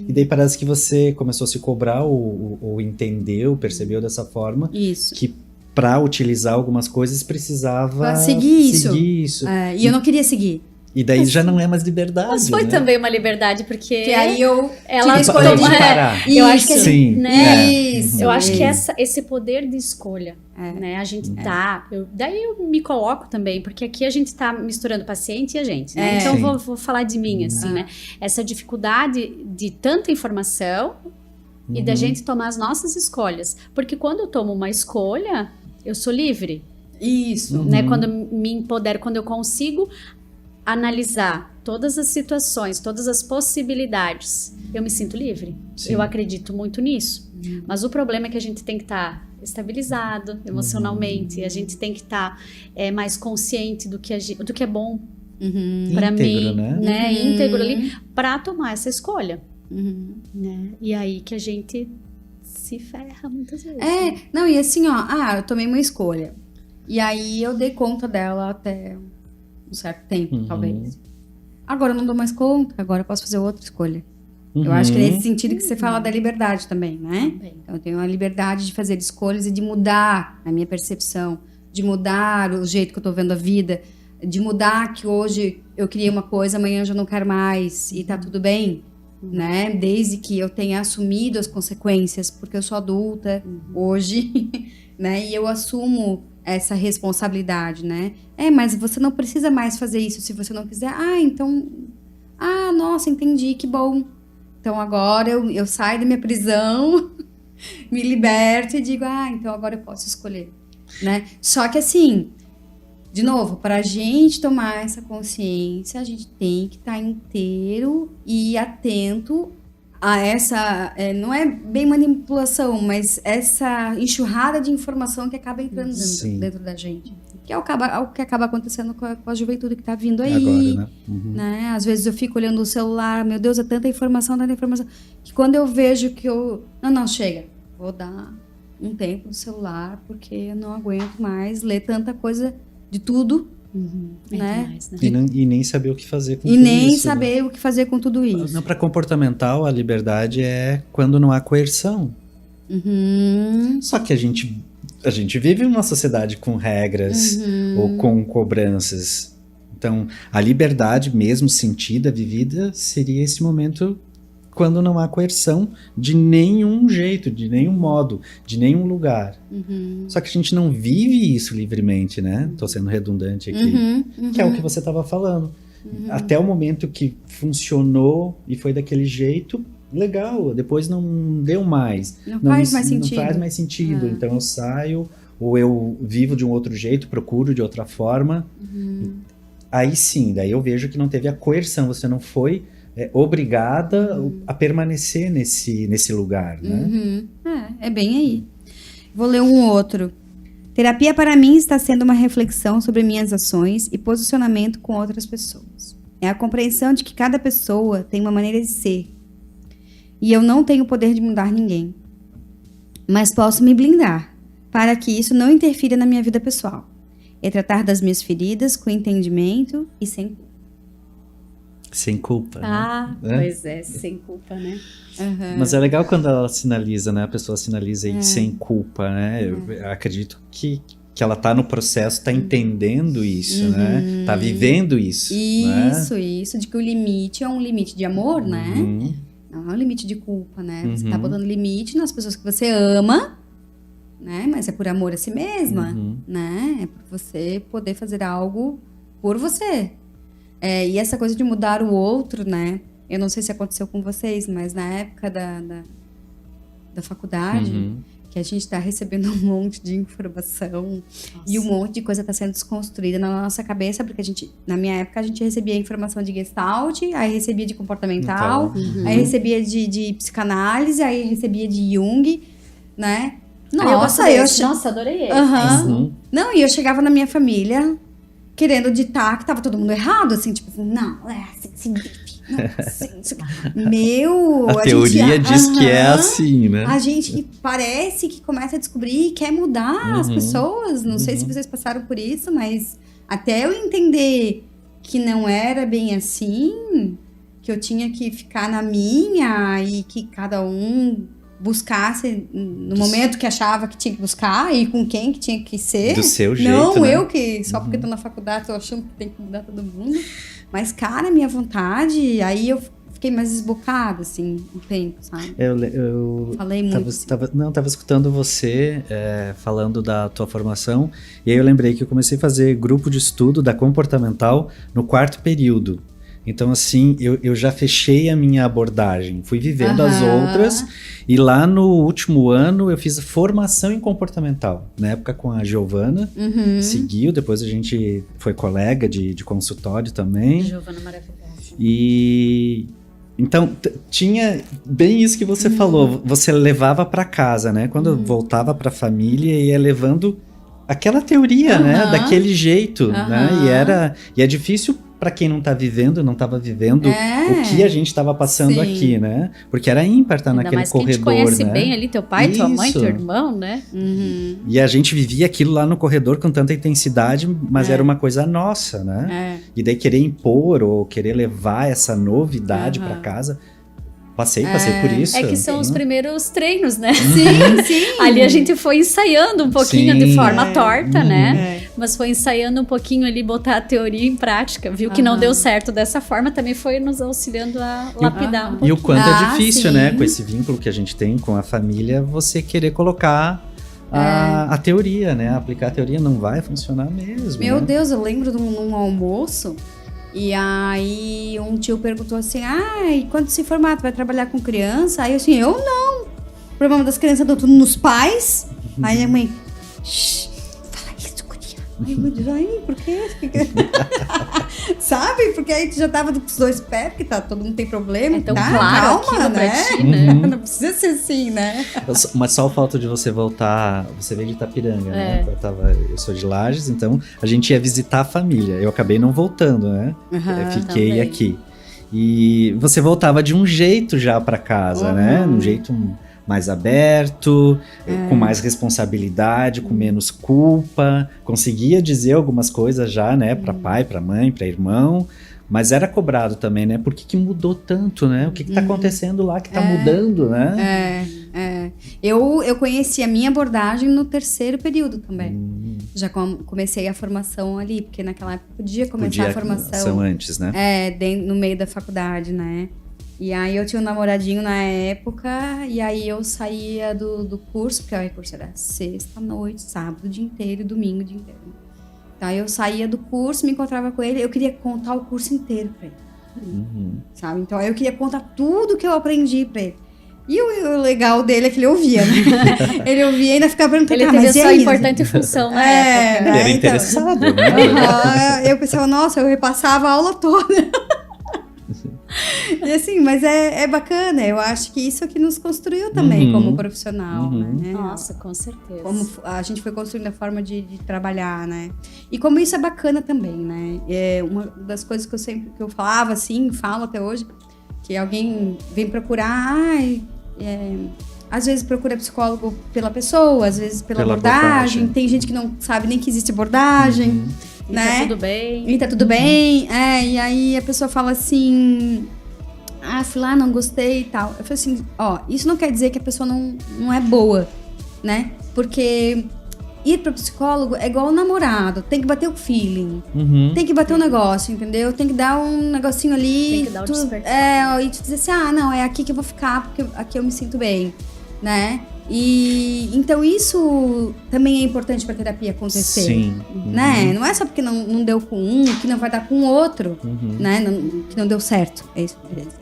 S3: E daí parece que você começou a se cobrar ou entendeu, percebeu dessa forma,
S1: Isso.
S3: que para utilizar algumas coisas precisava
S1: Pra seguir
S3: isso.
S1: E eu não queria seguir.
S3: E daí já não é mais liberdade.
S2: Mas foi
S3: né?
S2: também uma liberdade, porque
S1: Que aí eu
S2: ela
S1: tive a escolha
S3: de parar.
S2: Eu acho que
S1: Isso.
S3: Sim.
S2: né?
S1: Isso.
S2: Eu acho que
S1: isso.
S2: esse poder de escolha, né? A gente tá. Daí eu me coloco também, porque aqui a gente tá misturando o paciente e a gente, né? Então
S3: Sim.
S2: vou falar de mim, assim, né? Essa dificuldade de tanta informação e da gente tomar as nossas escolhas. Porque quando eu tomo uma escolha, eu sou livre,
S1: Isso.
S2: né? Quando eu me empodero, quando eu consigo analisar todas as situações, todas as possibilidades, eu me sinto livre.
S3: Sim.
S2: Eu acredito muito nisso. Mas o problema é que a gente tem que estar estabilizado emocionalmente, a gente tem que estar mais consciente do que é bom para
S3: Íntegro,
S2: mim,
S3: né?
S2: Íntegro ali, para tomar essa escolha, né? E aí que a gente se ferra muitas vezes.
S1: Não, e assim, eu tomei uma escolha. E aí eu dei conta dela até um certo tempo, talvez. Agora eu não dou mais conta, agora eu posso fazer outra escolha. Eu acho que é nesse sentido que você fala da liberdade também, né?
S2: Também.
S1: Então eu tenho a liberdade de fazer escolhas e de mudar a minha percepção, de mudar o jeito que eu tô vendo a vida, de mudar que hoje eu queria uma coisa, amanhã eu já não quero mais e tá tudo bem, né? Desde que eu tenha assumido as consequências, porque eu sou adulta hoje, né? E eu assumo essa responsabilidade, né? Mas você não precisa mais fazer isso se você não quiser. Nossa, entendi, que bom. Então agora eu saio da minha prisão, me liberto e digo, então agora eu posso escolher. né? Só que assim, de novo, para a gente tomar essa consciência, a gente tem que estar inteiro e atento a essa, não é bem manipulação, mas essa enxurrada de informação que acaba entrando dentro da gente. Que é o que acaba acontecendo com a juventude que está vindo aí.
S3: Agora,
S1: né? Às vezes eu fico olhando o celular, meu Deus, é tanta informação, que quando eu vejo que eu... Não, chega. Vou dar um tempo do celular, porque eu não aguento mais ler tanta coisa de tudo. Né?
S2: Demais, né?
S3: E nem saber o que fazer com tudo
S1: isso. E nem
S3: saber
S1: o que fazer com tudo isso.
S3: Para comportamental, a liberdade é quando não há coerção. Só que a gente vive numa sociedade com regras ou com cobranças. Então, a liberdade mesmo sentida, vivida, seria esse momento quando não há coerção de nenhum jeito, de nenhum modo, de nenhum lugar. Só que a gente não vive isso livremente, né? Tô sendo redundante aqui. Que é o que você estava falando. Até o momento que funcionou e foi daquele jeito, legal. Depois não deu mais.
S1: Não faz mais sentido.
S3: Não faz mais sentido. Então eu saio, ou eu vivo de um outro jeito, procuro de outra forma. Aí sim, daí eu vejo que não teve a coerção. Você não foi obrigada a permanecer nesse lugar, né?
S1: É bem aí. Vou ler um outro. Terapia para mim está sendo uma reflexão sobre minhas ações e posicionamento com outras pessoas. É a compreensão de que cada pessoa tem uma maneira de ser. E eu não tenho o poder de mudar ninguém. Mas posso me blindar para que isso não interfira na minha vida pessoal. É tratar das minhas feridas com entendimento e sem culpa.
S3: Sem culpa, né?
S2: Pois é, sem culpa, né?
S3: Mas é legal quando ela sinaliza, né? A pessoa sinaliza aí sem culpa, né? Eu acredito que ela tá no processo, tá entendendo isso, né? Tá vivendo isso.
S1: Isso, de que o limite é um limite de amor, né? Não é um limite de culpa, né? Você tá botando limite nas pessoas que você ama, né? Mas é por amor a si mesma, né? É por você poder fazer algo por você. E essa coisa de mudar o outro, né? Eu não sei se aconteceu com vocês, mas na época da faculdade, que a gente tá recebendo um monte de informação e um monte de coisa tá sendo desconstruída na nossa cabeça, porque na minha época, a gente recebia informação de Gestalt, aí recebia de comportamental, aí recebia de psicanálise, aí recebia de Jung, né?
S2: Nossa, adorei esse.
S1: Não, e eu chegava na minha família querendo ditar que tava todo mundo errado, assim, tipo, não, é assim,
S3: a teoria diz que é assim, né?
S1: A gente parece que começa a descobrir e quer mudar as pessoas. Não sei se vocês passaram por isso, mas até eu entender que não era bem assim, que eu tinha que ficar na minha e que cada um buscasse no momento que achava que tinha que buscar e com quem que tinha que ser.
S3: Do seu jeito,
S1: não,
S3: né?
S1: Eu que só porque tô na faculdade tô achando que tem que mudar todo mundo. Mas, cara, minha vontade, aí eu fiquei mais desbocada, assim, um tempo, sabe?
S3: Eu
S1: falei muito.
S3: Tava escutando você falando da tua formação, e aí eu lembrei que eu comecei a fazer grupo de estudo da comportamental no 4º período. Então, assim, eu já fechei a minha abordagem, fui vivendo as outras, e lá no último ano eu fiz formação em comportamental, na época com a Giovana, seguiu, depois a gente foi colega de consultório também.
S2: Giovana maravilhosa.
S3: E então, tinha bem isso que você falou, você levava para casa, né? Quando eu voltava para a família, ia levando aquela teoria, né? Daquele jeito, né? E é difícil para quem não tá vivendo, não tava vivendo o que a gente tava passando aqui, né? Porque era ímpar estar naquele corredor, né? Ainda mais quem te conhece
S2: bem ali, teu pai, tua mãe, teu irmão, né?
S3: E a gente vivia aquilo lá no corredor com tanta intensidade, mas era uma coisa nossa, né? E daí querer impor ou querer levar essa novidade para casa... Passei por isso.
S2: É que são os primeiros treinos, né?
S1: Sim.
S2: Ali a gente foi ensaiando um pouquinho de forma torta, né? Mas foi ensaiando um pouquinho ali, botar a teoria em prática. Viu que não deu certo dessa forma, também foi nos auxiliando a lapidar um pouquinho.
S3: E o quanto é difícil, né? Com esse vínculo que a gente tem com a família, você querer colocar a teoria, né? Aplicar a teoria não vai funcionar mesmo.
S1: Meu Deus, eu lembro de um almoço. E aí um tio perguntou assim, e quando se formar, tu vai trabalhar com criança? Aí eu assim, eu não. O problema das crianças é tudo nos pais. Aí a mãe, Aí eu digo, ai, por quê? Sabe? Porque aí tu já tava com os 2 pés, porque todo mundo tem problema.
S2: Então,
S1: tá?
S2: claro,
S1: Calma, né?
S2: Ti, né?
S1: Não precisa ser assim, né?
S3: Mas só o fato de você voltar, você veio de Itapiranga, né? Eu sou de Lages, então a gente ia visitar a família. Eu acabei não voltando, né? Eu fiquei
S2: também.
S3: aqui. E você voltava de um jeito já para casa, né? Um jeito mais aberto, com mais responsabilidade, com menos culpa. Conseguia dizer algumas coisas já, né? Para pai, para mãe, para irmão. Mas era cobrado também, né? Por que mudou tanto, né? O que tá acontecendo lá que tá mudando, né?
S1: Eu conheci a minha abordagem no 3º período também. Já comecei a formação ali, porque naquela época podia começar a formação.
S3: Antes, né?
S1: No meio da faculdade, né? E aí eu tinha um namoradinho na época, e aí eu saía do curso, porque o curso era sexta à noite, sábado o dia inteiro, domingo o dia inteiro. Então eu saía do curso, me encontrava com ele, eu queria contar o curso inteiro pra ele. Sabe? Então eu queria contar tudo que eu aprendi pra ele. E o legal dele é que ele ouvia, né? Ele ouvia e ainda ficava perguntando,
S2: ele teve a sua importante função na época.
S3: Ele era interessado, né?
S1: Eu pensava, nossa, eu repassava a aula toda. E assim, mas é bacana, eu acho que isso aqui nos construiu também como profissional, né?
S2: Nossa, com certeza.
S1: Como a gente foi construindo a forma de trabalhar, né? E como isso é bacana também, né? É uma das coisas que eu falava assim, falo até hoje, que alguém vem procurar, às vezes procura psicólogo pela pessoa, às vezes pela abordagem. Tem gente que não sabe nem que existe abordagem.
S2: E
S1: né?
S2: tá tudo bem.
S1: E tá tudo bem. E aí a pessoa fala assim, fui lá, não gostei e tal. Eu falei assim, isso não quer dizer que a pessoa não é boa, né? Porque ir pro psicólogo é igual ao namorado, tem que bater o feeling. Tem que bater um negócio, entendeu? Tem que dar um negocinho ali.
S2: Tem que dar o despertar.
S1: E tu dizer assim, não, é aqui que eu vou ficar, porque aqui eu me sinto bem, né? E então isso também é importante para terapia acontecer.
S3: Sim.
S1: Né? Não é só porque não deu com um que não vai dar com o outro, né? Que não deu certo. É isso que eu queria dizer.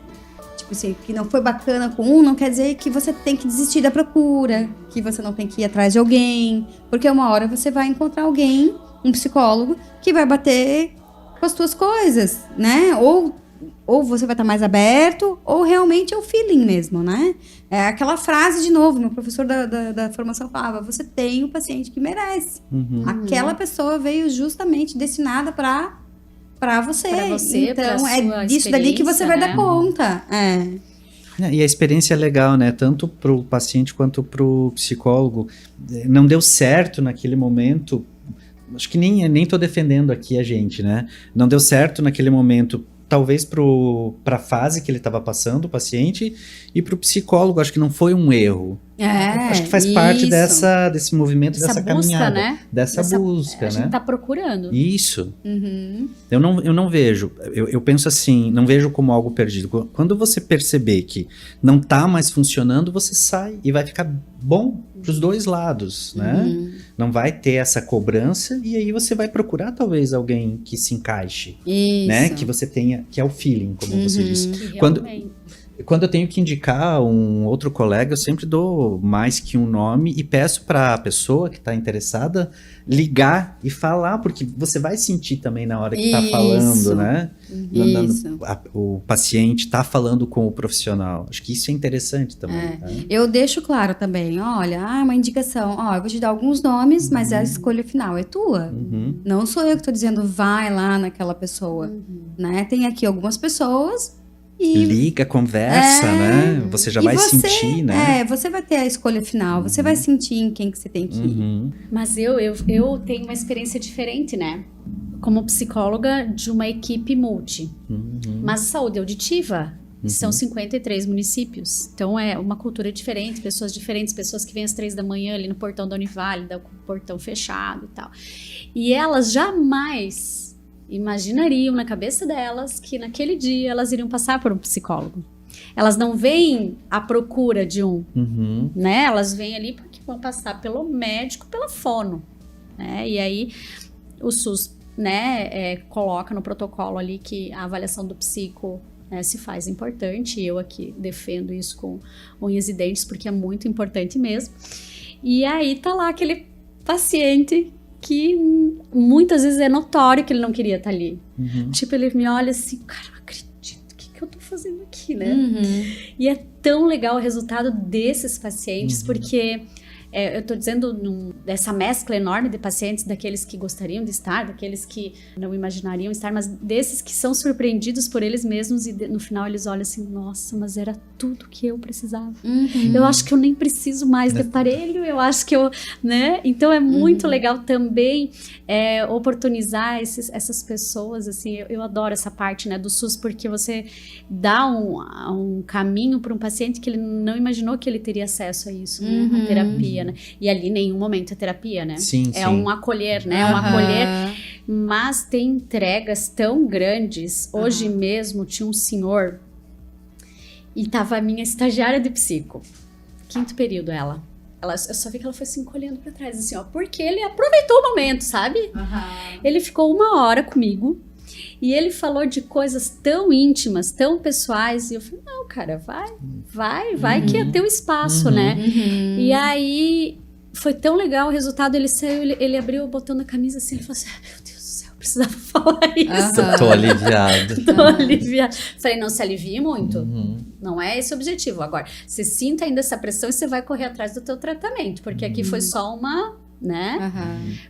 S1: Tipo assim, que não foi bacana com um, não quer dizer que você tem que desistir da procura, que você não tem que ir atrás de alguém, porque uma hora você vai encontrar alguém, um psicólogo, que vai bater com as tuas coisas, né? Ou você vai estar mais aberto, ou realmente é o feeling mesmo, né? É aquela frase, de novo, meu professor da formação falava, você tem o paciente que merece. Aquela pessoa veio justamente destinada para você.
S2: Pra você,
S1: então,
S2: pra
S1: é disso dali que você vai dar conta.
S3: E a experiência é legal, né? Tanto pro paciente quanto pro psicólogo. Não deu certo naquele momento, acho que nem tô defendendo aqui a gente, né? Não deu certo naquele momento, talvez pra fase que ele estava passando, o paciente, e pro psicólogo, acho que não foi um erro. Acho que faz parte desse movimento, dessa
S2: busca,
S3: caminhada.
S2: Né?
S3: Dessa busca,
S2: a gente tá procurando.
S3: Isso. Eu não vejo, eu penso assim, não vejo como algo perdido. Quando você perceber que não tá mais funcionando, você sai e vai ficar bom pros dois lados, né? Não vai ter essa cobrança e aí você vai procurar talvez alguém que se encaixe, né? Que você tenha, que é o feeling, como você disse. Quando eu tenho que indicar um outro colega, eu sempre dou mais que um nome e peço para a pessoa que está interessada ligar e falar, porque você vai sentir também na hora que está falando, né? O paciente está falando com o profissional. Acho que isso é interessante também. Tá?
S1: Eu deixo claro também, olha, uma indicação, eu vou te dar alguns nomes, mas a escolha final é tua. Não sou eu que estou dizendo, vai lá naquela pessoa, né? Tem aqui algumas pessoas...
S3: Liga, conversa, né? Você já vai sentir, né?
S1: Você vai ter a escolha final, você vai sentir em quem que você tem que ir.
S2: Mas eu tenho uma experiência diferente, né? Como psicóloga de uma equipe multi. Mas saúde auditiva são 53 municípios. Então é uma cultura diferente, pessoas que vêm às 3 da manhã ali no portão da Univale, com o portão fechado e tal. E elas jamais imaginariam na cabeça delas que naquele dia elas iriam passar por um psicólogo. Elas não vêm à procura de um, né? Elas vêm ali porque vão passar pelo médico, pela fono, né? E aí o SUS, né, coloca no protocolo ali que a avaliação do psico se faz importante. E eu aqui defendo isso com unhas e dentes porque é muito importante mesmo. E aí tá lá aquele paciente que muitas vezes é notório que ele não queria estar ali.
S3: Uhum.
S2: Tipo, ele me olha assim, cara, não acredito, o que eu tô fazendo aqui, né?
S1: Uhum.
S2: E é tão legal o resultado desses pacientes, porque eu tô dizendo dessa mescla enorme de pacientes, daqueles que gostariam de estar, daqueles que não imaginariam estar, mas desses que são surpreendidos por eles mesmos e no final eles olham assim, nossa, mas era tudo que eu precisava.
S1: Uhum.
S2: Eu acho que eu nem preciso mais de aparelho, eu acho que eu, né? Então é muito legal também oportunizar essas pessoas, assim, eu adoro essa parte, né, do SUS, porque você dá um caminho para um paciente que ele não imaginou que ele teria acesso a isso, né? A terapia, né? E ali em nenhum momento é terapia, né?
S3: Sim,
S2: é
S3: sim.
S2: um acolher, né? É um acolher, mas tem entregas tão grandes. Hoje mesmo tinha um senhor e tava a minha estagiária de psico, 5º período eu só vi que ela foi se encolhendo pra trás, assim, ó, porque ele aproveitou o momento, sabe? Ele ficou 1 hora comigo e ele falou de coisas tão íntimas, tão pessoais, e eu falei, não, cara, vai que é teu espaço, né? E aí foi tão legal o resultado, ele saiu, ele abriu o botão da camisa assim, ele falou assim, meu Deus do céu, eu precisava falar isso.
S4: Tô aliviado.
S2: Tô aliviada. Falei, não se alivie muito. Não é esse o objetivo. Agora, você sinta ainda essa pressão e você vai correr atrás do teu tratamento, porque aqui foi só uma, né?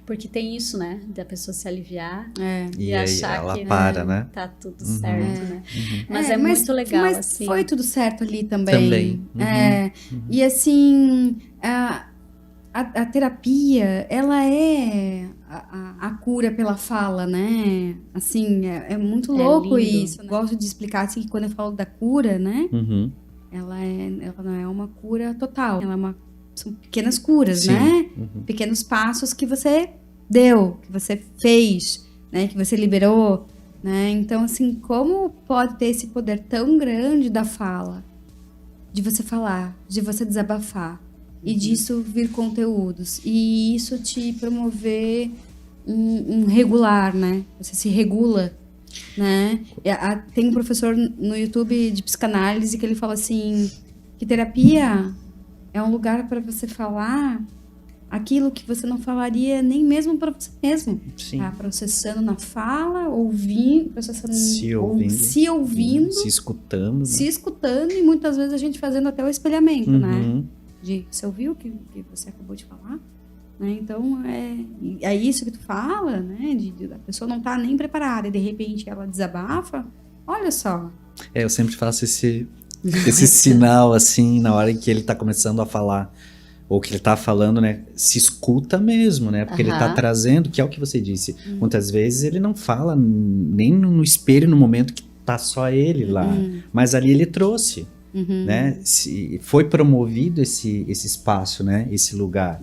S2: Porque tem isso, né? Da pessoa se aliviar
S4: E aí
S2: achar
S4: ela
S2: que
S4: para, né?
S2: tá tudo certo, né? Mas é muito legal,
S1: mas
S2: assim.
S1: foi tudo certo ali também.
S4: Também.
S1: E assim, a terapia, ela é a cura pela fala, né? Assim, é muito louco
S2: lindo,
S1: isso. Né? Gosto de explicar assim, que quando eu falo da cura, né?
S3: Uhum.
S1: Ela não é uma cura total. São pequenas curas,
S3: Sim.
S1: né? Pequenos passos que você deu, que você fez, né? Que você liberou, né? Então, assim, como pode ter esse poder tão grande da fala? De você falar, de você desabafar. E disso vir conteúdos. E isso te promover um regular, né? Você se regula, né? Tem um professor no YouTube de psicanálise que ele fala assim, que terapia é um lugar para você falar aquilo que você não falaria nem mesmo para você mesmo.
S3: Sim.
S1: Tá processando na fala, ouvindo, processando,
S3: Se ouvindo.
S1: se ouvindo,
S3: Se escutando. Né?
S1: se escutando e muitas vezes a gente fazendo até o espelhamento, né? Você ouviu o que você acabou de falar? Né? Então, é isso que tu fala, né? A pessoa não tá nem preparada e de repente ela desabafa. Olha só.
S3: Eu sempre faço esse sinal, assim, na hora que ele tá começando a falar, ou que ele tá falando, né? Se escuta mesmo, né? Porque ele tá trazendo, que é o que você disse. Muitas vezes ele não fala nem no espelho no momento que tá só ele lá. Mas ali ele trouxe. Né? Foi promovido esse espaço, né? Esse lugar.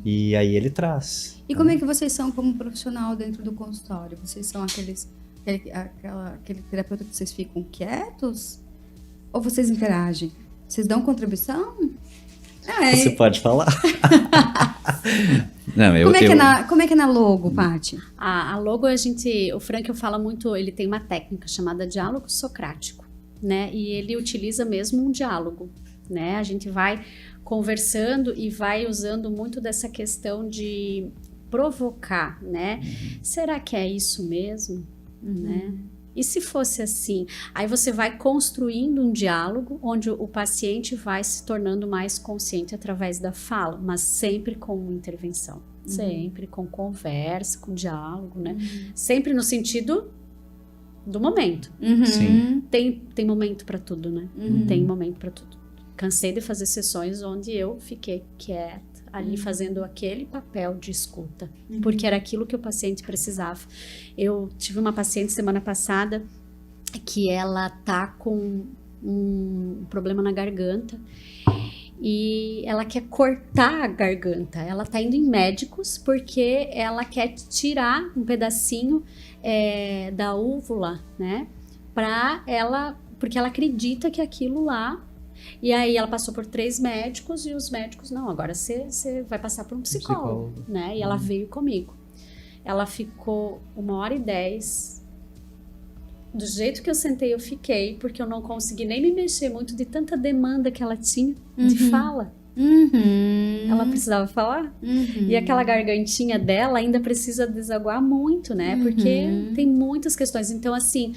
S3: E aí ele traz.
S1: E como é que vocês são como profissional dentro do consultório? Vocês são aquele terapeuta que vocês ficam quietos? Ou vocês interagem? Vocês dão contribuição?
S3: Você pode falar. Não,
S1: como é que é na logo, Paty?
S2: A logo, o Frankl fala muito, ele tem uma técnica chamada diálogo socrático. Né? E ele utiliza mesmo um diálogo, né? A gente vai conversando e vai usando muito dessa questão de provocar, né? Será que é isso mesmo? Né? E se fosse assim? Aí você vai construindo um diálogo onde o paciente vai se tornando mais consciente através da fala, mas sempre com intervenção, sempre com conversa, com diálogo, né? Sempre no sentido do momento.
S3: Sim.
S2: Tem momento pra tudo, né? Tem momento pra tudo. Cansei de fazer sessões onde eu fiquei quieta, ali fazendo aquele papel de escuta, porque era aquilo que o paciente precisava. Eu tive uma paciente semana passada que ela tá com um problema na garganta e ela quer cortar a garganta. Ela tá indo em médicos porque ela quer tirar um pedacinho da úvula, né? Porque ela acredita que aquilo lá. E aí ela passou por 3 médicos e os médicos, não, agora você vai passar por um psicólogo, né? E ela veio comigo. Ela ficou 1h10. Do jeito que eu sentei, eu fiquei, porque eu não consegui nem me mexer muito de tanta demanda que ela tinha de fala. Ela precisava falar. E aquela gargantinha dela ainda precisa desaguar muito, né? Porque tem muitas questões. Então, assim,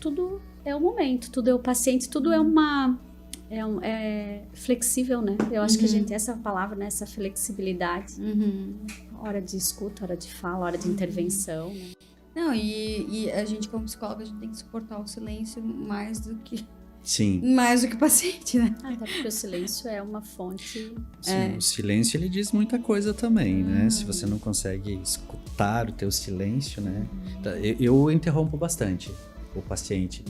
S2: tudo é o momento, tudo é o paciente, tudo é flexível, né? Eu acho que a gente tem essa palavra, né? Essa flexibilidade. Hora de escuta, hora de fala, hora de intervenção, né?
S1: Não, e a gente como psicóloga, a gente tem que suportar o silêncio mais do que o paciente, né?
S2: Até porque o silêncio é uma fonte...
S3: Sim, o silêncio, ele diz muita coisa também, né? Se você não consegue escutar o teu silêncio, né? Eu interrompo bastante o paciente.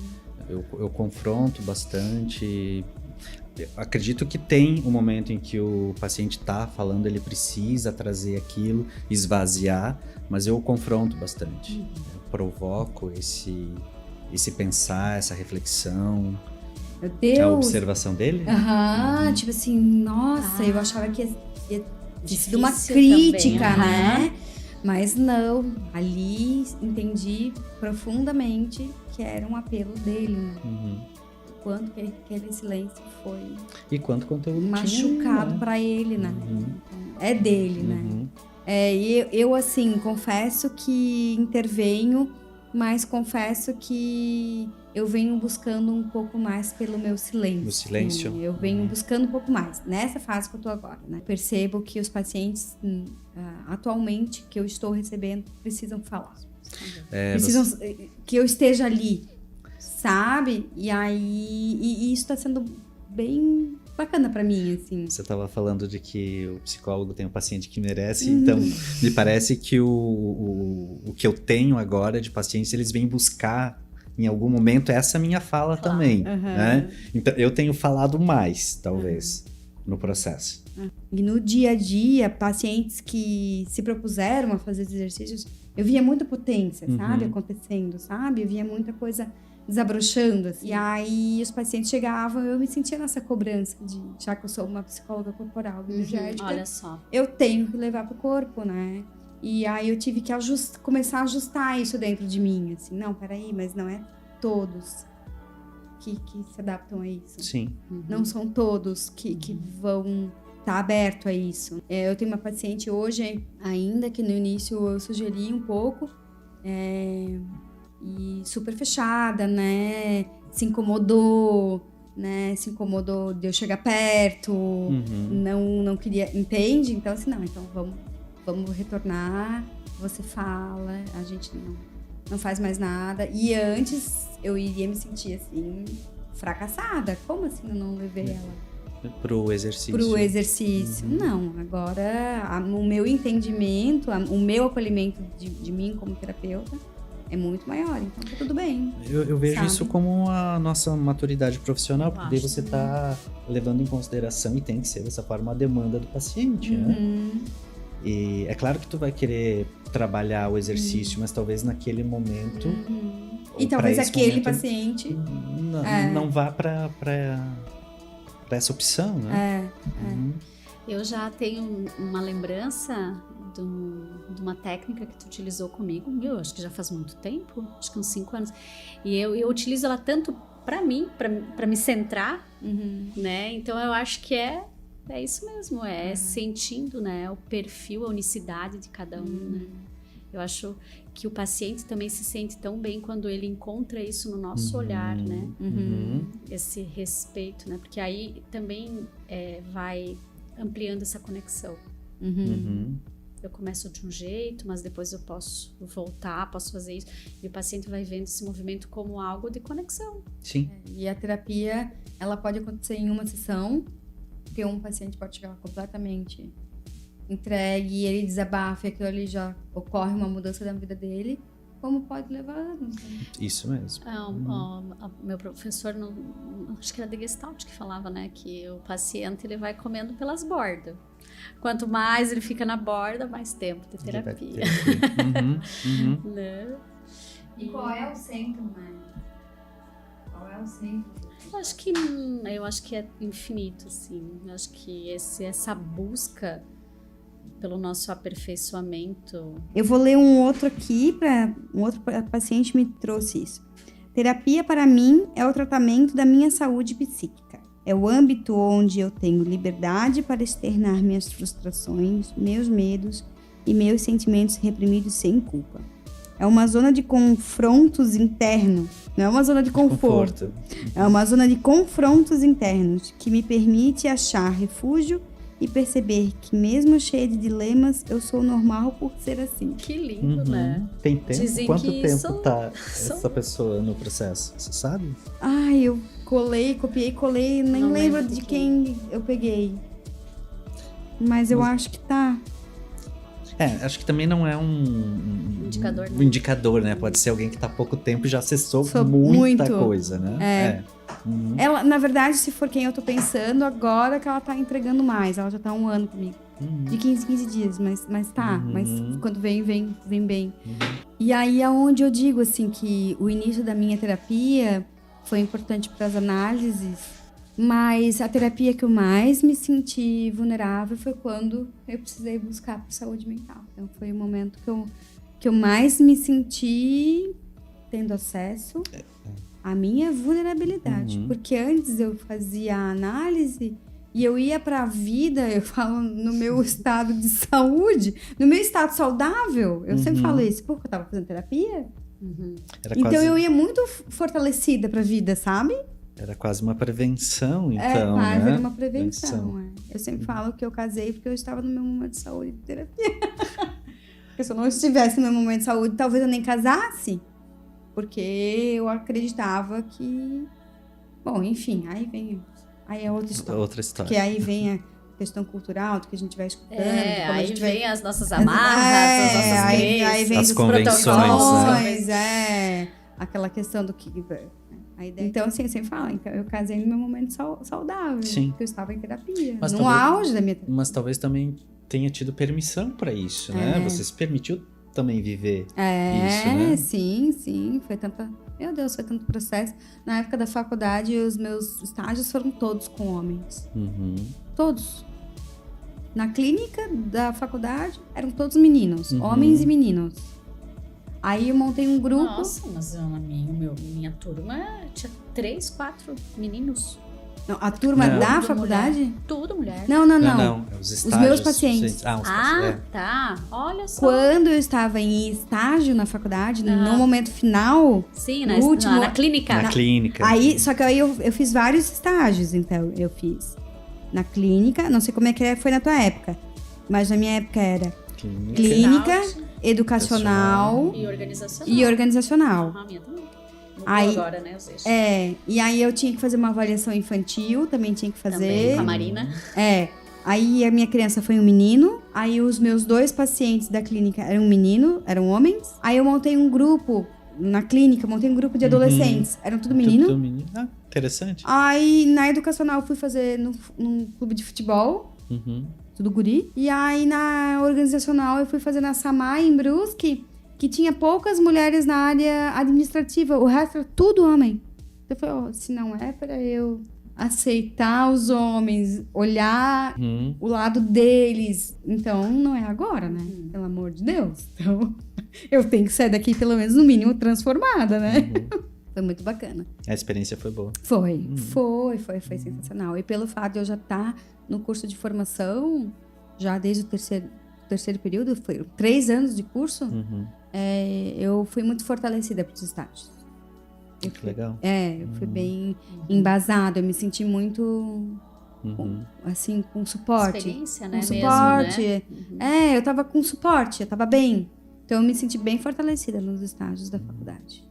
S3: Eu confronto bastante. Eu acredito que tem um momento em que o paciente está falando, ele precisa trazer aquilo, esvaziar, mas eu confronto bastante. Eu provoco esse pensar, essa reflexão.
S1: Meu Deus!
S3: A observação dele?
S1: Tipo assim, nossa, eu achava que ia ter sido uma crítica,
S2: também,
S1: né? Mas não, ali entendi profundamente que era um apelo dele, né? O quanto que aquele silêncio foi
S3: e quanto conteúdo
S1: machucado
S3: tinha, né?
S1: Pra ele, né? É dele, né? E eu, assim, confesso que intervenho, mas confesso que eu venho buscando um pouco mais pelo meu silêncio.
S3: O silêncio?
S1: Eu venho buscando um pouco mais, nessa fase que eu tô agora, né? Percebo que os pacientes, atualmente, que eu estou recebendo, precisam falar. Precisam que eu esteja ali, sabe? E aí, e isso tá sendo bem bacana pra mim, assim.
S3: Você estava falando de que o psicólogo tem um paciente que merece, então me parece que o que eu tenho agora de pacientes, eles vêm buscar em algum momento essa minha fala também, né? Então eu tenho falado mais, talvez, no processo.
S1: E no dia a dia, pacientes que se propuseram a fazer os exercícios, eu via muita potência, sabe? Acontecendo, sabe? Eu via muita coisa desabrochando, assim. E aí os pacientes chegavam, eu me sentia nessa cobrança já que eu sou uma psicóloga corporal energética,
S2: olha só,
S1: eu tenho que levar pro corpo, né? E aí eu tive que começar a ajustar isso dentro de mim, assim, não, peraí, mas não é todos que se adaptam a isso.
S3: Sim.
S1: Não são todos que vão estar aberto a isso. Eu tenho uma paciente hoje, ainda que no início eu sugeri um pouco, e super fechada, né? Se incomodou de eu chegar perto, não queria, entende? Então assim, não, então vamos retornar, você fala, a gente não faz mais nada. E antes eu iria me sentir assim, fracassada. Como assim eu não levei ela
S3: pro exercício?
S1: Não, agora o meu entendimento, o meu acolhimento de mim como terapeuta é muito maior, então tá tudo bem.
S3: Eu vejo
S1: sabe?
S3: isso como a nossa maturidade profissional, porque daí você tá levando em consideração, e tem que ser dessa forma, a demanda do paciente, né? E é claro que tu vai querer trabalhar o exercício, mas talvez naquele momento...
S1: E talvez aquele paciente...
S3: Não vá para essa opção, né?
S2: Eu já tenho uma lembrança de uma técnica que tu utilizou comigo, acho que já faz muito tempo, acho que uns 5 anos, e eu utilizo ela tanto para mim, para me centrar, né? Então eu acho que é isso mesmo, sentindo, né, o perfil, a unicidade de cada um, né? Eu acho que o paciente também se sente tão bem quando ele encontra isso no nosso olhar, né? Esse respeito, né? Porque aí também vai ampliando essa conexão. Eu começo de um jeito, mas depois eu posso voltar, posso fazer isso. E o paciente vai vendo esse movimento como algo de conexão.
S3: Sim.
S1: E a terapia, ela pode acontecer em uma sessão, porque um paciente pode chegar completamente entregue e ele desabafa e aquilo ali já ocorre uma mudança na vida dele, como pode levar anos.
S3: Isso mesmo.
S2: Meu professor, acho que era de Gestalt que falava, né, que o paciente ele vai comendo pelas bordas. Quanto mais ele fica na borda, mais tempo de terapia. Né?
S1: E qual é o centro, né? Qual é o centro?
S2: Eu acho que é infinito, assim. Eu acho que essa busca pelo nosso aperfeiçoamento.
S1: Eu vou ler um outro aqui, um outro paciente me trouxe isso. Terapia para mim é o tratamento da minha saúde psíquica. É o âmbito onde eu tenho liberdade para externar minhas frustrações, meus medos e meus sentimentos reprimidos sem culpa. É uma zona de confrontos internos, não é uma zona de conforto. É uma zona de confrontos internos que me permite achar refúgio e perceber que mesmo cheia de dilemas, eu sou normal por ser assim.
S2: Que lindo, né?
S3: Tem tempo?
S2: Dizem
S3: Quanto
S2: que
S3: tempo tá essa pessoa no processo? Você sabe?
S1: Ai, eu copiei, nem
S2: Não
S1: lembro
S2: lembro
S1: de
S2: de
S1: quem eu peguei. Mas eu acho que tá.
S3: Acho que também não é
S2: Indicador, né?
S3: um indicador, né? Pode ser alguém que tá há pouco tempo e já acessou
S1: Muito.
S3: muita coisa, né? Uhum.
S1: Ela, na verdade, se for quem eu tô pensando, agora que ela tá entregando mais. Ela já tá há 1 ano comigo. De 15 em 15 dias, mas tá. Mas quando vem bem. E aí é onde eu digo, assim, que o início da minha terapia foi importante para as análises, mas a terapia que eu mais me senti vulnerável foi quando eu precisei buscar por saúde mental. Então foi o momento que eu mais me senti tendo acesso à minha vulnerabilidade. Porque antes eu fazia a análise e eu ia para a vida, eu falo no meu estado de saúde, no meu estado saudável. Eu sempre falo isso, porque eu tava fazendo terapia. Então eu ia muito fortalecida para a vida, sabe?
S3: Era quase uma prevenção, então,
S1: quase
S3: né?
S1: era uma prevenção. Eu sempre falo que eu casei porque eu estava no meu momento de saúde de terapia. Porque se eu não estivesse no meu momento de saúde, talvez eu nem casasse. Porque eu acreditava que... Bom, enfim, aí é outra história.
S3: Outra história.
S1: Porque aí vem a questão cultural do que a gente vai escutando.
S2: Aí vem as nossas amarras, as nossas crenças,
S1: aí vem
S3: as
S1: os
S3: convenções,
S1: protocolos, aquela questão do que... Então, assim, eu sempre falo, então, eu casei no meu momento saudável.
S3: Sim.
S1: Porque eu estava em terapia.
S3: Mas
S1: no
S3: talvez,
S1: auge da minha terapia.
S3: Mas talvez também tenha tido permissão para isso, né? Você se permitiu também viver isso, né?
S1: Sim. Foi tanta... Meu Deus, foi tanto processo. Na época da faculdade, os meus estágios foram todos com homens. Todos. Na clínica da faculdade, eram todos meninos. Homens e meninos. Aí eu montei um grupo...
S2: Nossa, mas minha turma tinha 3, 4 meninos.
S1: Não, a turma da faculdade?
S2: Mulher. Tudo mulher.
S1: Não.
S3: Os
S1: Os
S3: estágios.
S1: meus pacientes.
S2: Tá. Olha só.
S1: Quando eu estava em estágio na faculdade, no momento final...
S2: Sim,
S1: na
S2: clínica.
S3: Na clínica.
S1: Aí, só que aí eu fiz vários estágios, então. Eu fiz na clínica, não sei como é que foi na tua época, mas na minha época era clínica, educacional
S2: e
S1: organizacional.
S2: A minha também.
S1: Aí,
S2: agora, né, os eixos.
S1: E aí eu tinha que fazer uma avaliação infantil, também tinha que fazer.
S2: Também, com a Marina.
S1: Aí a minha criança foi um menino, aí os meus 2 pacientes da clínica eram homens. Aí eu montei um grupo na clínica, montei um grupo de adolescentes, eram tudo menino.
S3: Tudo menino. Interessante.
S1: Aí na educacional eu fui fazer num clube de futebol. Tudo guri. E aí, na organizacional, eu fui fazer na Samar, em Brusque, que tinha poucas mulheres na área administrativa. O resto era tudo homem. Então, eu falei, se não é para eu aceitar os homens, olhar o lado deles, então não é agora, né? Pelo amor de Deus. Então, eu tenho que sair daqui, pelo menos, no mínimo, transformada, né? Foi muito bacana.
S3: A experiência foi boa.
S1: Foi sensacional. E pelo fato de eu já estar no curso de formação, já desde o terceiro período, foi 3 anos de curso, eu fui muito fortalecida para os estágios.
S3: Que legal.
S1: Eu fui bem embasada, eu me senti muito, assim, com suporte.
S2: Experiência, né?
S1: Com suporte.
S2: Mesmo, né?
S1: Eu tava com suporte, eu tava bem. Então eu me senti bem fortalecida nos estágios da faculdade.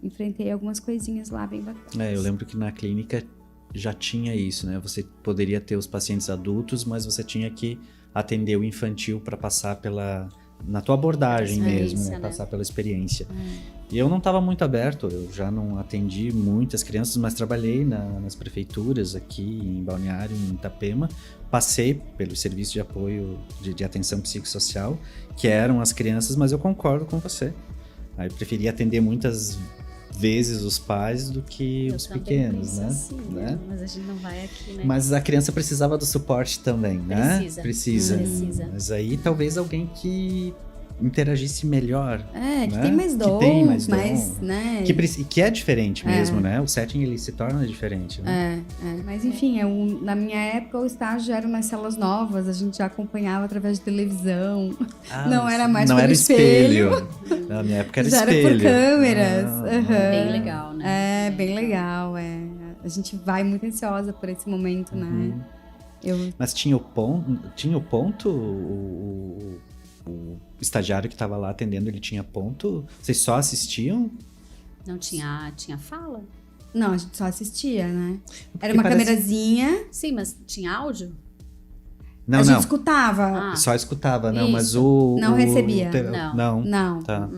S1: Enfrentei algumas coisinhas lá bem bacanas.
S3: Eu lembro que na clínica já tinha isso, né? Você poderia ter os pacientes adultos, mas você tinha que atender o infantil para passar na tua abordagem mesmo, né? Passar pela experiência. E eu não estava muito aberto, eu já não atendi muitas crianças, mas trabalhei nas prefeituras aqui em Balneário, em Itapema. Passei pelo serviço de apoio de atenção psicossocial, que eram as crianças, mas eu concordo com você. Eu preferia atender muitas vezes os pais do que os pequenos, né?
S2: Assim, né? Mas a gente não vai aqui, né?
S3: Mas a criança precisava do suporte também, né?
S2: Precisa.
S3: Mas aí talvez alguém que interagisse melhor.
S1: Que
S3: né?
S1: tem mais dom.
S3: Que tem mais dom.
S1: Né?
S3: Que é diferente mesmo, né? O setting, ele se torna diferente, né?
S1: Mas enfim, na minha época o estágio era nas celas novas, a gente já acompanhava através de televisão. Não era mais
S3: não
S1: por
S3: era
S1: espelho.
S3: Na minha época era
S1: já
S3: espelho.
S1: Era por câmeras.
S2: Bem legal, né?
S1: Bem legal, A gente vai muito ansiosa por esse momento, né?
S3: Mas tinha o ponto, o estagiário que estava lá atendendo, ele tinha ponto? Vocês só assistiam?
S2: Não tinha fala?
S1: Não, a gente só assistia, né?
S3: Porque
S1: Era uma câmerazinha.
S2: Sim, mas tinha áudio?
S1: A gente escutava.
S3: Só escutava, não,
S2: Isso.
S3: mas o...
S1: Não recebia.
S3: Não. Tá.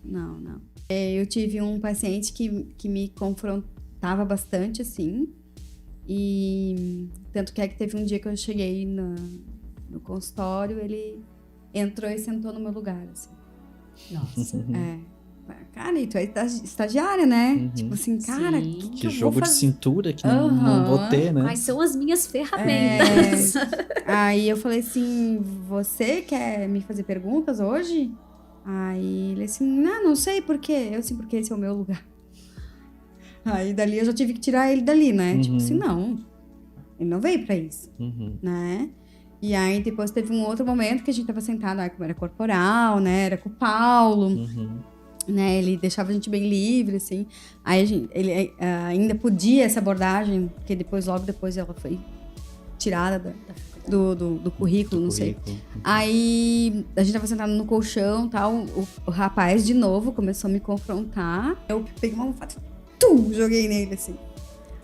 S1: Não. Eu tive um paciente que me confrontava bastante, assim. E tanto que teve um dia que eu cheguei no consultório, ele entrou e sentou no meu lugar, assim.
S2: Nossa.
S1: Cara, e tu é estagiária, né? Tipo assim, cara,
S3: que jogo de cintura que não vou ter, né?
S2: Mas são as minhas ferramentas.
S1: Aí eu falei assim, você quer me fazer perguntas hoje? Aí ele assim, não sei por quê. Eu assim, porque esse é o meu lugar. Aí dali eu já tive que tirar ele dali, né? Tipo assim, não. Ele não veio pra isso, né? E aí depois teve um outro momento que a gente tava sentado, como era corporal, né? Era com o Paulo, né? Ele deixava a gente bem livre, assim. Aí ele ainda podia essa abordagem, porque logo depois ela foi tirada do currículo, não sei. Aí a gente tava sentado no colchão e tal, o rapaz de novo começou a me confrontar. Eu peguei uma almofada, joguei nele, assim.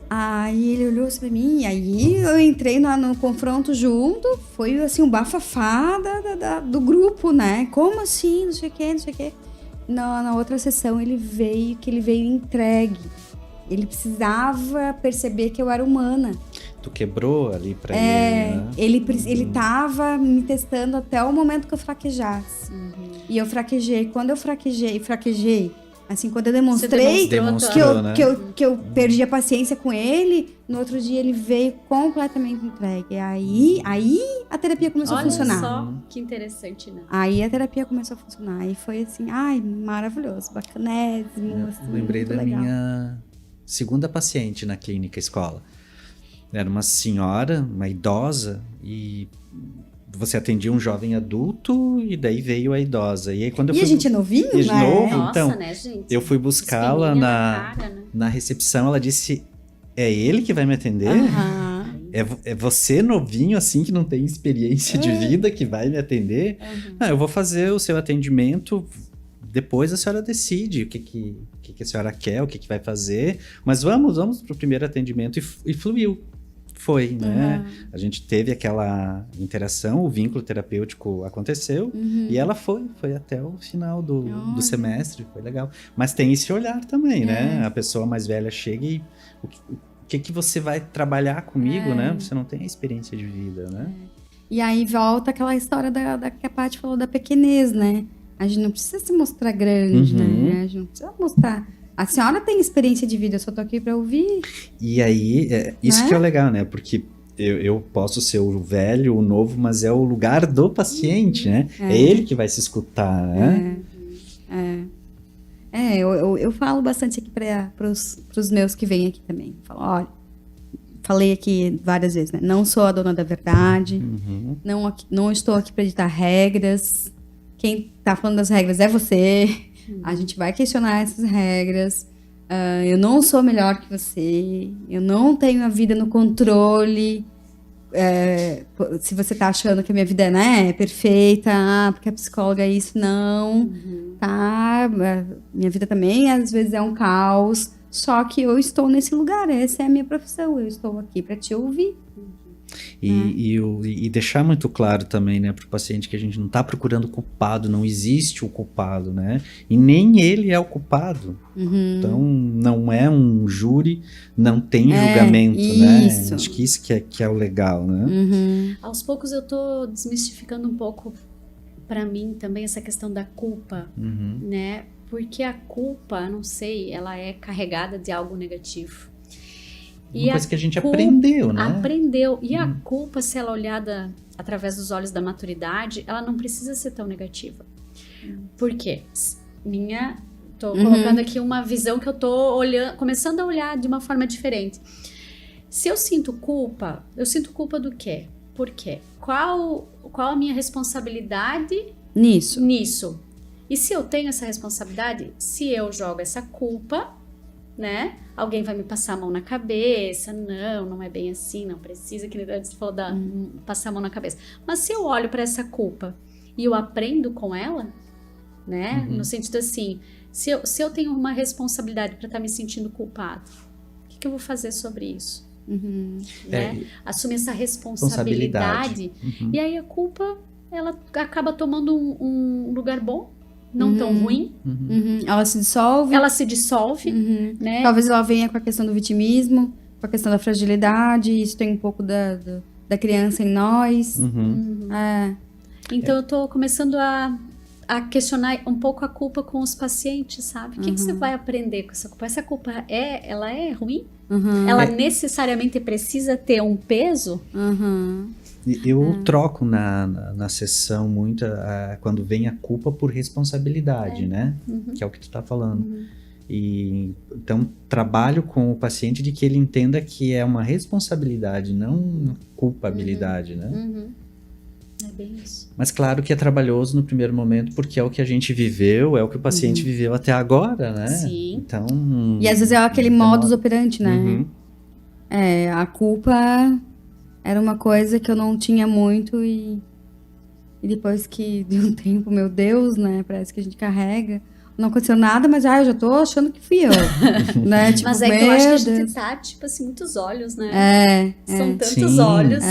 S1: Aí ele olhou assim pra mim, e aí eu entrei no confronto junto, foi assim, um bafafá do grupo, né? Como assim? Não sei o quê. Na outra sessão ele veio entregue. Ele precisava perceber que eu era humana.
S3: Tu quebrou ali pra ele, né?
S1: Ele tava me testando até o momento que eu fraquejasse. E eu fraquejei. Quando eu fraquejei, assim, quando eu demonstrei que eu perdi a paciência com ele, no outro dia ele veio completamente entregue. Aí a terapia começou a funcionar.
S2: Olha só que interessante, né?
S1: Aí a terapia começou a funcionar. Aí foi assim, maravilhoso, bacanésimo. Assim,
S3: lembrei da
S1: legal.
S3: minha segunda paciente na clínica escola. Era uma senhora, uma idosa, e você atendia um jovem adulto e daí veio a idosa. E aí quando
S1: a gente é novinho, né?
S2: Nossa,
S3: então,
S2: né, gente?
S3: eu fui buscá-la na recepção, ela disse, é ele que vai me atender? É você novinho, assim, que não tem experiência de vida, que vai me atender? Não, eu vou fazer o seu atendimento, depois a senhora decide o que a senhora quer, o que vai fazer, mas vamos pro primeiro atendimento, e fluiu. Foi, né? A gente teve aquela interação, o vínculo terapêutico aconteceu, e ela foi até o final do semestre, foi legal. Mas tem esse olhar também, né? A pessoa mais velha chega e o que você vai trabalhar comigo, né? Você não tem a experiência de vida, né?
S1: E aí volta aquela história que a Paty falou da pequenez, né? A gente não precisa se mostrar grande, né? A gente não precisa mostrar... A senhora tem experiência de vida, eu só tô aqui pra ouvir.
S3: E aí, isso que é legal, né? Porque eu posso ser o velho, o novo, mas é o lugar do paciente, né? É ele que vai se escutar, né?
S1: Eu falo bastante aqui pros meus que vêm aqui também. Falo, olha, falei aqui várias vezes, né? Não sou a dona da verdade, não estou aqui pra ditar regras. Quem tá falando das regras é você. A gente vai questionar essas regras. Eu não sou melhor que você. Eu não tenho a vida no controle. Se você tá achando que a minha vida é perfeita, porque a psicóloga é isso, não. Tá? Minha vida também, às vezes, é um caos. Só que eu estou nesse lugar. Essa é a minha profissão. Eu estou aqui para te ouvir.
S3: E deixar muito claro também, né, para o paciente que a gente não está procurando culpado, não existe o culpado, né? E nem ele é o culpado. Então, não é um júri, não tem julgamento, né? Acho que isso que é o legal, né?
S2: Aos poucos eu tô desmistificando um pouco, para mim, também essa questão da culpa, né? Porque a culpa, não sei, ela é carregada de algo negativo.
S3: Uma coisa que a gente aprendeu, né?
S2: Aprendeu. E a culpa, se ela é olhada através dos olhos da maturidade, ela não precisa ser tão negativa. Por quê? Tô colocando aqui uma visão que eu tô olhando, começando a olhar de uma forma diferente. Se eu sinto culpa do quê? Por quê? Qual a minha responsabilidade nisso? E se eu tenho essa responsabilidade, se eu jogo essa culpa, né? Alguém vai me passar a mão na cabeça. Não é bem assim, não precisa, que antes você falou passar a mão na cabeça. Mas se eu olho para essa culpa e eu aprendo com ela, né? No sentido assim, se eu tenho uma responsabilidade para estar me sentindo culpado, o que eu vou fazer sobre isso? Né? Assumir essa responsabilidade. E aí a culpa, ela acaba tomando um lugar bom, não tão ruim.
S1: Ela se dissolve.
S2: Né?
S1: Talvez ela venha com a questão do vitimismo, com a questão da fragilidade. Isso tem um pouco da criança em nós.
S2: Então eu tô começando a questionar um pouco a culpa com os pacientes, sabe? O que você vai aprender com essa culpa? Essa culpa ela é ruim? Ela necessariamente precisa ter um peso?
S3: Eu troco na sessão muito quando vem a culpa por responsabilidade, né? Que é o que tu tá falando. E então trabalho com o paciente de que ele entenda que é uma responsabilidade, não uma culpabilidade, né?
S2: É bem isso.
S3: Mas claro que é trabalhoso no primeiro momento, porque é o que a gente viveu, é o que o paciente viveu até agora, né?
S2: Sim.
S3: Então,
S1: e às vezes é aquele modus operandi, né? A culpa era uma coisa que eu não tinha muito e depois que de um tempo, meu Deus, né? Parece que a gente carrega. Não aconteceu nada, mas eu já tô achando que fui eu. Né? Tipo,
S2: mas é que eu acho que a gente tá, tipo assim, muitos olhos, né? São tantos olhos.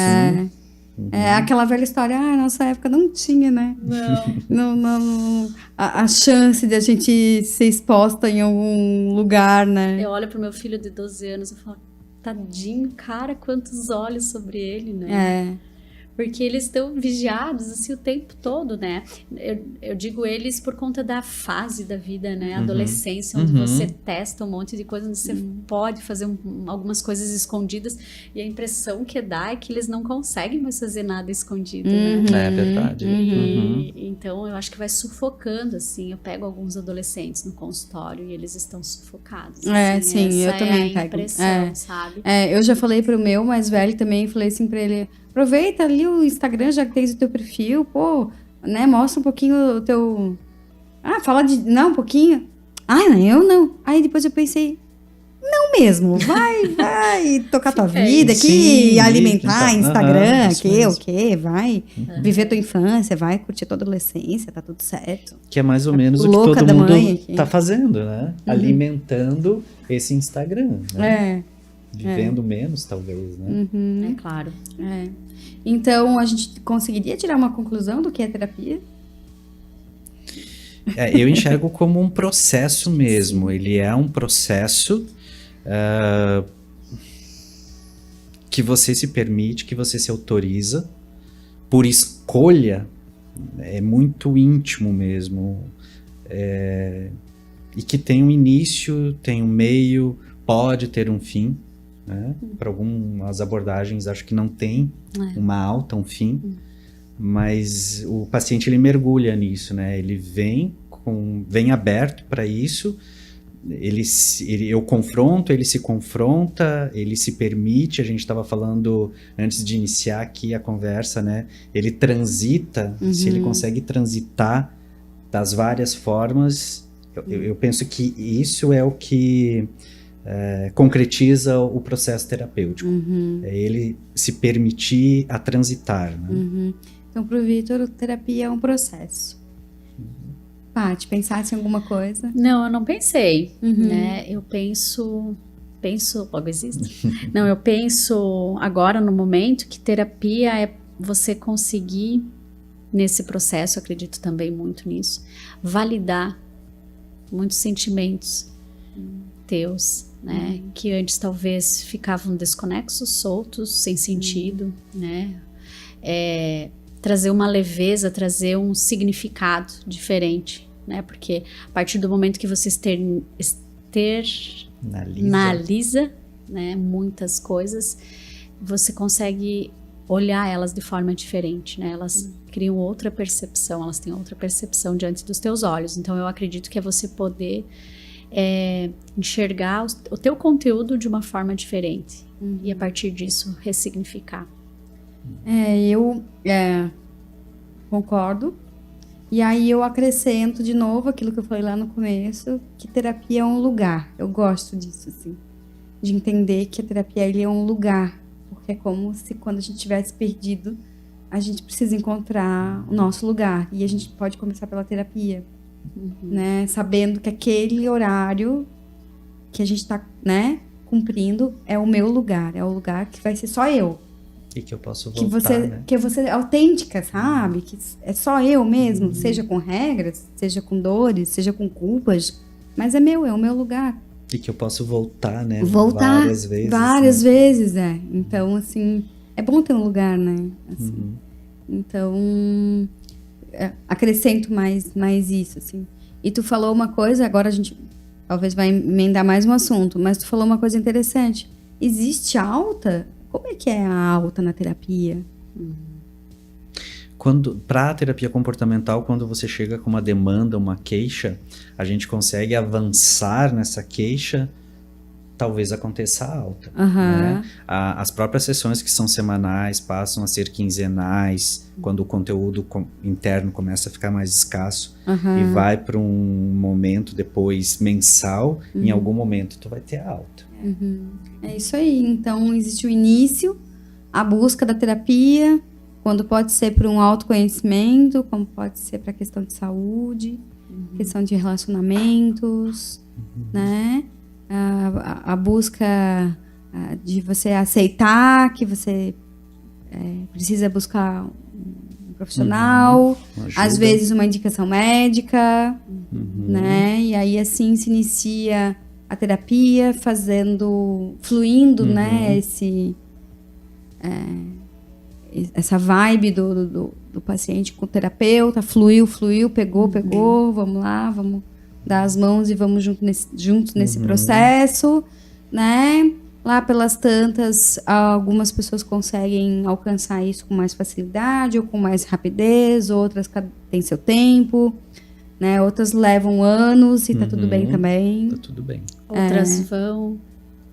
S1: É aquela velha história, nossa época não tinha, né? Não, a chance de a gente ser exposta em algum lugar, né?
S2: Eu olho pro meu filho de 12 anos e falo, tadinho, cara, quantos olhos sobre ele, né? Porque eles estão vigiados, assim, o tempo todo, né? Eu digo eles por conta da fase da vida, né? Adolescência, onde você testa um monte de coisas, onde você pode fazer algumas coisas escondidas. E a impressão que dá é que eles não conseguem mais fazer nada escondido, né?
S3: É verdade.
S2: Então, eu acho que vai sufocando, assim. Eu pego alguns adolescentes no consultório e eles estão sufocados. Assim,
S1: sim, eu também pego.
S2: Impressão, sabe?
S1: Eu já falei pro meu mais velho também, falei assim pra ele... Aproveita ali o Instagram, já que tens o teu perfil, pô, né, mostra um pouquinho o teu... fala de... Não, um pouquinho. Eu não. Aí depois eu pensei, não mesmo, vai tocar tua vida aqui, alimentar Instagram, vai viver tua infância, vai curtir tua adolescência, tá tudo certo.
S3: Que é mais ou menos o que todo mundo tá fazendo, né? Alimentando esse Instagram, né? Vivendo menos, talvez, né?
S2: É claro.
S1: Então, a gente conseguiria tirar uma conclusão do que é terapia?
S3: Eu enxergo como um processo mesmo. Ele é um processo que você se permite, que você se autoriza por escolha. É muito íntimo mesmo. E que tem um início, tem um meio, pode ter um fim. Né? Para algumas abordagens acho que não tem uma alta, um fim, mas o paciente ele mergulha nisso, né? Ele vem aberto para isso, eu confronto, ele se confronta, ele se permite. A gente estava falando antes de iniciar aqui a conversa, né? Ele transita, se ele consegue transitar das várias formas, eu penso que isso é o que concretiza o processo terapêutico. É ele se permitir a transitar, né?
S1: Então, para o Vitor, terapia é um processo. Paty, pensasse em alguma coisa?
S2: Não, eu não pensei, né? Eu penso, logo existe. Não, eu penso agora no momento que terapia é você conseguir, nesse processo, acredito também muito nisso, validar muitos sentimentos teus, né? Que antes talvez ficavam desconexos, soltos, sem sentido, né? Trazer uma leveza, trazer um significado diferente, né? Porque a partir do momento que você externaliza, né, muitas coisas, você consegue olhar elas de forma diferente, né? Elas criam outra percepção, elas têm outra percepção diante dos teus olhos. Então, eu acredito que é você poder enxergar o teu conteúdo de uma forma diferente. E, a partir disso, ressignificar.
S1: Eu concordo. E aí eu acrescento de novo aquilo que eu falei lá no começo, que terapia é um lugar. Eu gosto disso, assim. De entender que a terapia ele é um lugar. Porque é como se quando a gente tivesse perdido, a gente precisa encontrar o nosso lugar. E a gente pode começar pela terapia. Né? Sabendo que aquele horário que a gente está, né, cumprindo é o meu lugar. É o lugar que vai ser só eu.
S3: E que eu posso
S1: Que
S3: voltar, né?
S1: que você é autêntica, sabe? Que é só eu mesmo, seja com regras, seja com dores, seja com culpas, mas é o meu lugar.
S3: E que eu posso voltar, né?
S1: Voltar
S3: várias vezes.
S1: Né? Então, assim, é bom ter um lugar, né? Assim. Então, acrescento mais isso, assim. E tu falou uma coisa, agora a gente talvez vai emendar mais um assunto, mas tu falou uma coisa interessante. Existe alta? Como é que é a alta na terapia?
S3: Para a terapia comportamental, quando você chega com uma demanda, uma queixa, a gente consegue avançar nessa queixa, talvez aconteça a alta. Né? As próprias sessões que são semanais passam a ser quinzenais, quando o conteúdo interno começa a ficar mais escasso, e vai para um momento depois mensal, em algum momento tu vai ter a alta.
S1: É isso aí. Então, existe o início, a busca da terapia, quando pode ser para um autoconhecimento, como pode ser para questão de saúde, questão de relacionamentos, né? A busca de você aceitar que você precisa buscar um profissional, às vezes uma indicação médica, né? E aí assim se inicia a terapia, fluindo, né? Essa vibe do paciente com o terapeuta, fluiu, pegou, vamos lá, vamos dar as mãos e vamos juntos nesse processo, né? Lá pelas tantas, algumas pessoas conseguem alcançar isso com mais facilidade ou com mais rapidez, outras têm seu tempo, né? Outras levam anos e tá tudo bem também.
S3: Tá tudo bem.
S2: Outras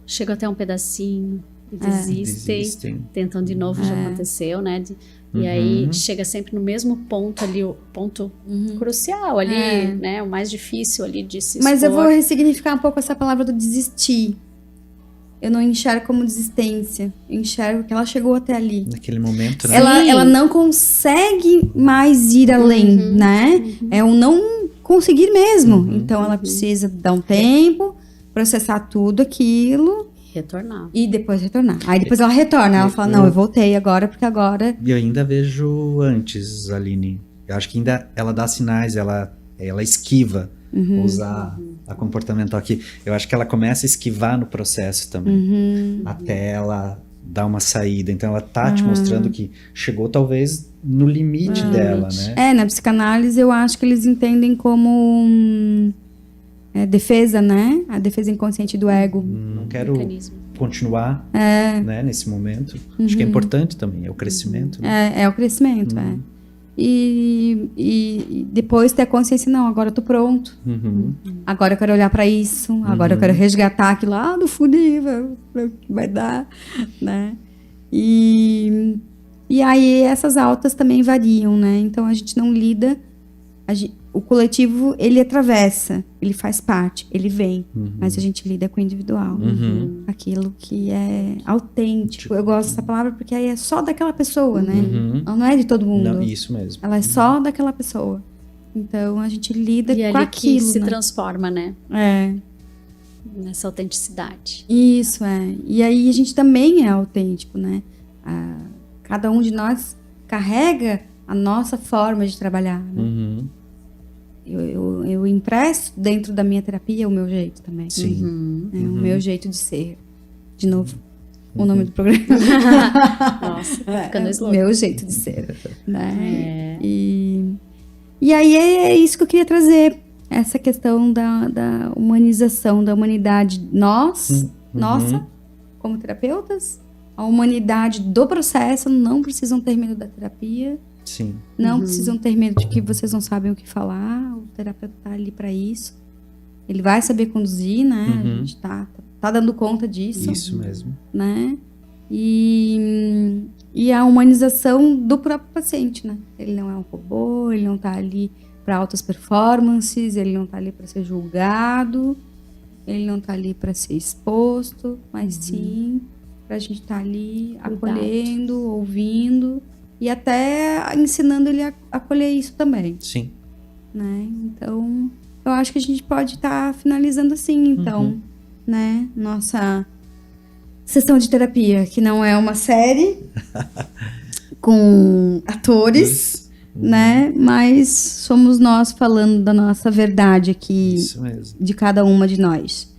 S2: chegam até um pedacinho e desistem, tentam de novo, já aconteceu, né? E aí chega sempre no mesmo ponto ali, o ponto crucial ali, né? O mais difícil ali de se expor.
S1: Mas eu vou ressignificar um pouco essa palavra do desistir. Eu não enxergo como desistência. Eu enxergo que ela chegou até ali.
S3: Naquele momento, né?
S1: Ela não consegue mais ir além, né? É um não conseguir mesmo. Então ela precisa dar um tempo, processar tudo aquilo.
S2: Retornar.
S1: E depois retornar. Aí depois ela retorna. Ela fala, não, eu voltei agora, porque agora...
S3: E eu ainda vejo antes, Aline. Eu acho que ainda ela dá sinais, ela esquiva. Usar a comportamental aqui. Eu acho que ela começa a esquivar no processo também. Até ela dar uma saída. Então ela tá te mostrando que chegou talvez no limite dela, né?
S1: Na psicanálise eu acho que eles entendem como... defesa, né? A defesa inconsciente do ego.
S3: Não quero continuar né, nesse momento. Acho que é importante também, é o crescimento. Né?
S1: É o crescimento, E depois ter a consciência, não, agora eu tô pronto. Agora eu quero olhar pra isso. Agora eu quero resgatar aquilo lá do fundo, que vai dar, né? E aí essas altas também variam, né? Então a gente não lida... O coletivo, ele atravessa, ele faz parte, ele vem, mas a gente lida com o individual. Aquilo que é autêntico. Eu gosto dessa palavra porque aí é só daquela pessoa, né? Ela não é de todo mundo.
S3: Não, isso mesmo.
S1: Ela é só daquela pessoa. Então a gente lida com aquilo,
S2: que se
S1: né?
S2: transforma, né? Nessa autenticidade.
S1: Isso, E aí a gente também é autêntico, né? Cada um de nós carrega a nossa forma de trabalhar, né? Eu empresto dentro da minha terapia o meu jeito também.
S3: Sim.
S1: O meu jeito de ser. De novo, o nome do programa.
S2: Nossa, tá ficando
S1: o meu jeito de ser. Né? E aí é isso que eu queria trazer. Essa questão da humanização, da humanidade. Nossa, como terapeutas, a humanidade do processo, não precisam ter medo da terapia.
S3: Sim.
S1: Não precisam ter medo de que vocês não sabem o que falar. O terapeuta tá ali para isso. Ele vai saber conduzir, né? A gente tá dando conta disso.
S3: Isso mesmo.
S1: Né? E a humanização do próprio paciente, né? Ele não é um robô, ele não tá ali para altas performances, ele não tá ali para ser julgado, ele não tá ali para ser exposto, mas sim pra gente estar ali acolhendo, ouvindo e até ensinando ele a acolher isso também.
S3: Sim.
S1: Né? Então, eu acho que a gente pode estar finalizando assim, então, né? Nossa sessão de terapia, que não é uma série com atores, né? Mas somos nós falando da nossa verdade aqui,
S3: isso mesmo,
S1: de cada uma de nós.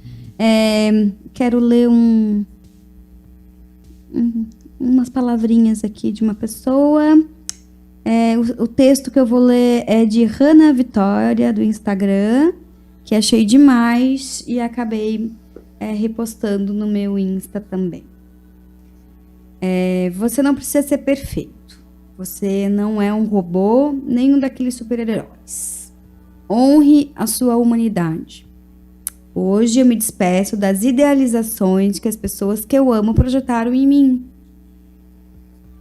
S1: Quero ler umas palavrinhas aqui de uma pessoa. O texto que eu vou ler é de Hannah Vitória, do Instagram, que achei demais e acabei repostando no meu Insta também. Você não precisa ser perfeito. Você não é um robô, nem um daqueles super-heróis. Honre a sua humanidade. Hoje eu me despeço das idealizações que as pessoas que eu amo projetaram em mim.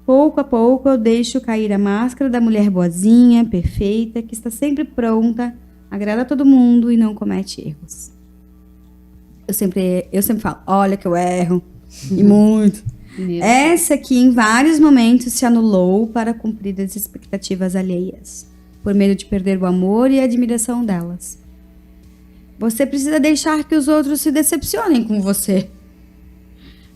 S1: Pouco a pouco eu deixo cair a máscara da mulher boazinha, perfeita, que está sempre pronta, agrada a todo mundo e não comete erros. Eu sempre falo, olha que eu erro, e muito. Essa aqui em vários momentos se anulou para cumprir as expectativas alheias, por medo de perder o amor e a admiração delas. Você precisa deixar que os outros se decepcionem com você.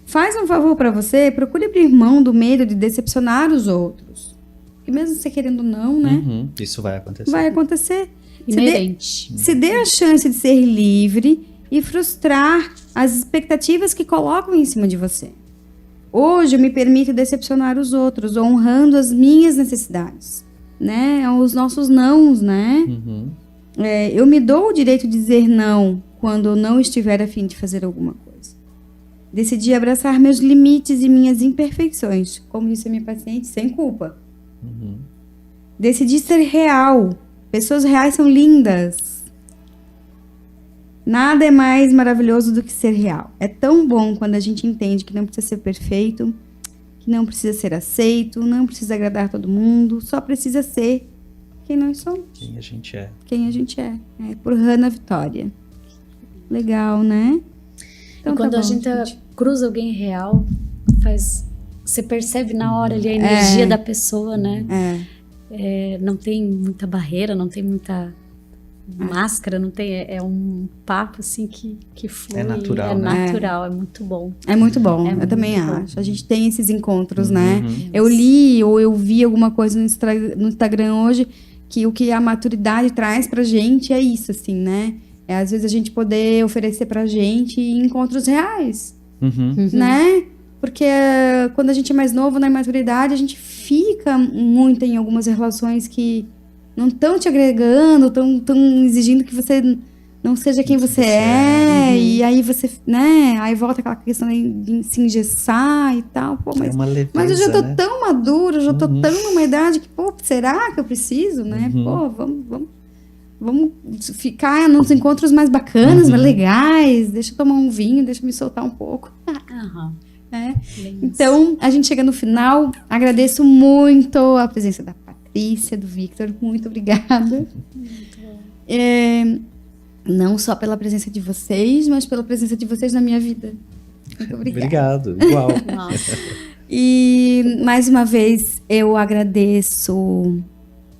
S1: Faz um favor para você, procure abrir mão do medo de decepcionar os outros. E mesmo você querendo ou não, né?
S3: Isso vai acontecer.
S1: Vai acontecer.
S2: Inerente.
S1: Se dê a chance de ser livre e frustrar as expectativas que colocam em cima de você. Hoje eu me permito decepcionar os outros, honrando as minhas necessidades, né? Os nossos nãos, né? Eu me dou o direito de dizer não quando eu não estiver a fim de fazer alguma coisa. Decidi abraçar meus limites e minhas imperfeições, como disse a minha paciente, sem culpa. Decidi ser real. Pessoas reais são lindas. Nada é mais maravilhoso do que ser real. É tão bom quando a gente entende que não precisa ser perfeito, que não precisa ser aceito, não precisa agradar todo mundo, só precisa ser quem nós somos.
S3: Quem a gente é.
S1: Quem a gente é. Por Hannah Vitória. Legal, né? Então,
S2: e quando a gente cruza alguém real, você percebe na hora ali a energia da pessoa, né? Não tem muita barreira, não tem muita máscara, não tem, é um papo assim que flui.
S3: É natural,
S2: é
S3: né?
S2: natural, é muito bom.
S1: É muito bom, eu também acho. A gente tem esses encontros, né? Eu li ou eu vi alguma coisa no Instagram hoje que o que a maturidade traz pra gente é isso, assim, né? Às vezes a gente poder oferecer pra gente encontros reais, né? Porque quando a gente é mais novo, na imaturidade, a gente fica muito em algumas relações que não estão te agregando, estão exigindo que você não seja quem você é. E aí você, né? Aí volta aquela questão de se engessar e tal. Pô, mas,
S3: uma leveza,
S1: mas eu já tô
S3: né?
S1: tão madura, eu já tô tão numa idade que, pô, será que eu preciso, né? Pô, vamos ficar nos encontros mais bacanas, mais legais. Deixa eu tomar um vinho, deixa eu me soltar um pouco. Então, a gente chega no final. Agradeço muito a presença da Patrícia, do Victor. Muito obrigada. Não só pela presença de vocês, mas pela presença de vocês na minha vida. Muito obrigada.
S3: Obrigado, igual.
S1: E, mais uma vez, eu agradeço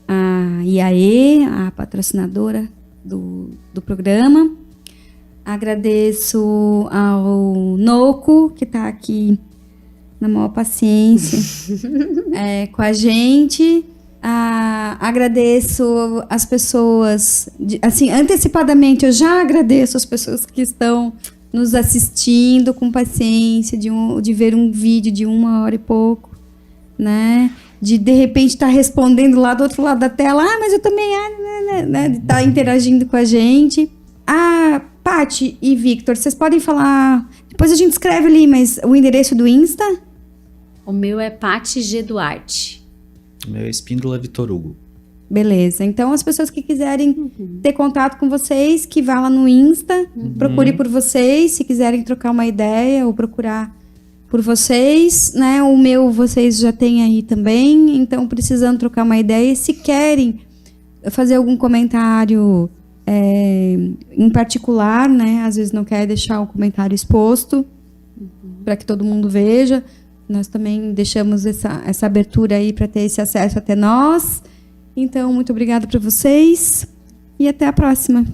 S1: a IAE, a patrocinadora do programa. Agradeço ao Noco, que está aqui na maior paciência com a gente. Agradeço as pessoas, assim, antecipadamente, eu já agradeço as pessoas que estão nos assistindo com paciência, de ver um vídeo de 1 hora e pouco, né? De repente estar respondendo lá do outro lado da tela, mas eu também, né? De estar interagindo com a gente. Paty e Victor, vocês podem falar, depois a gente escreve ali, mas o endereço do Insta?
S2: O meu é Paty G. Duarte.
S3: O meu é Espíndola Vitor Hugo.
S1: Beleza. Então, as pessoas que quiserem ter contato com vocês, que vá lá no Insta, procure por vocês, se quiserem trocar uma ideia ou procurar por vocês, né? O meu vocês já têm aí também, então precisando trocar uma ideia. Se querem fazer algum comentário em particular, né? Às vezes não quer deixar o comentário exposto para que todo mundo veja. Nós também deixamos essa abertura aí para ter esse acesso até nós. Então, muito obrigada para vocês e até a próxima.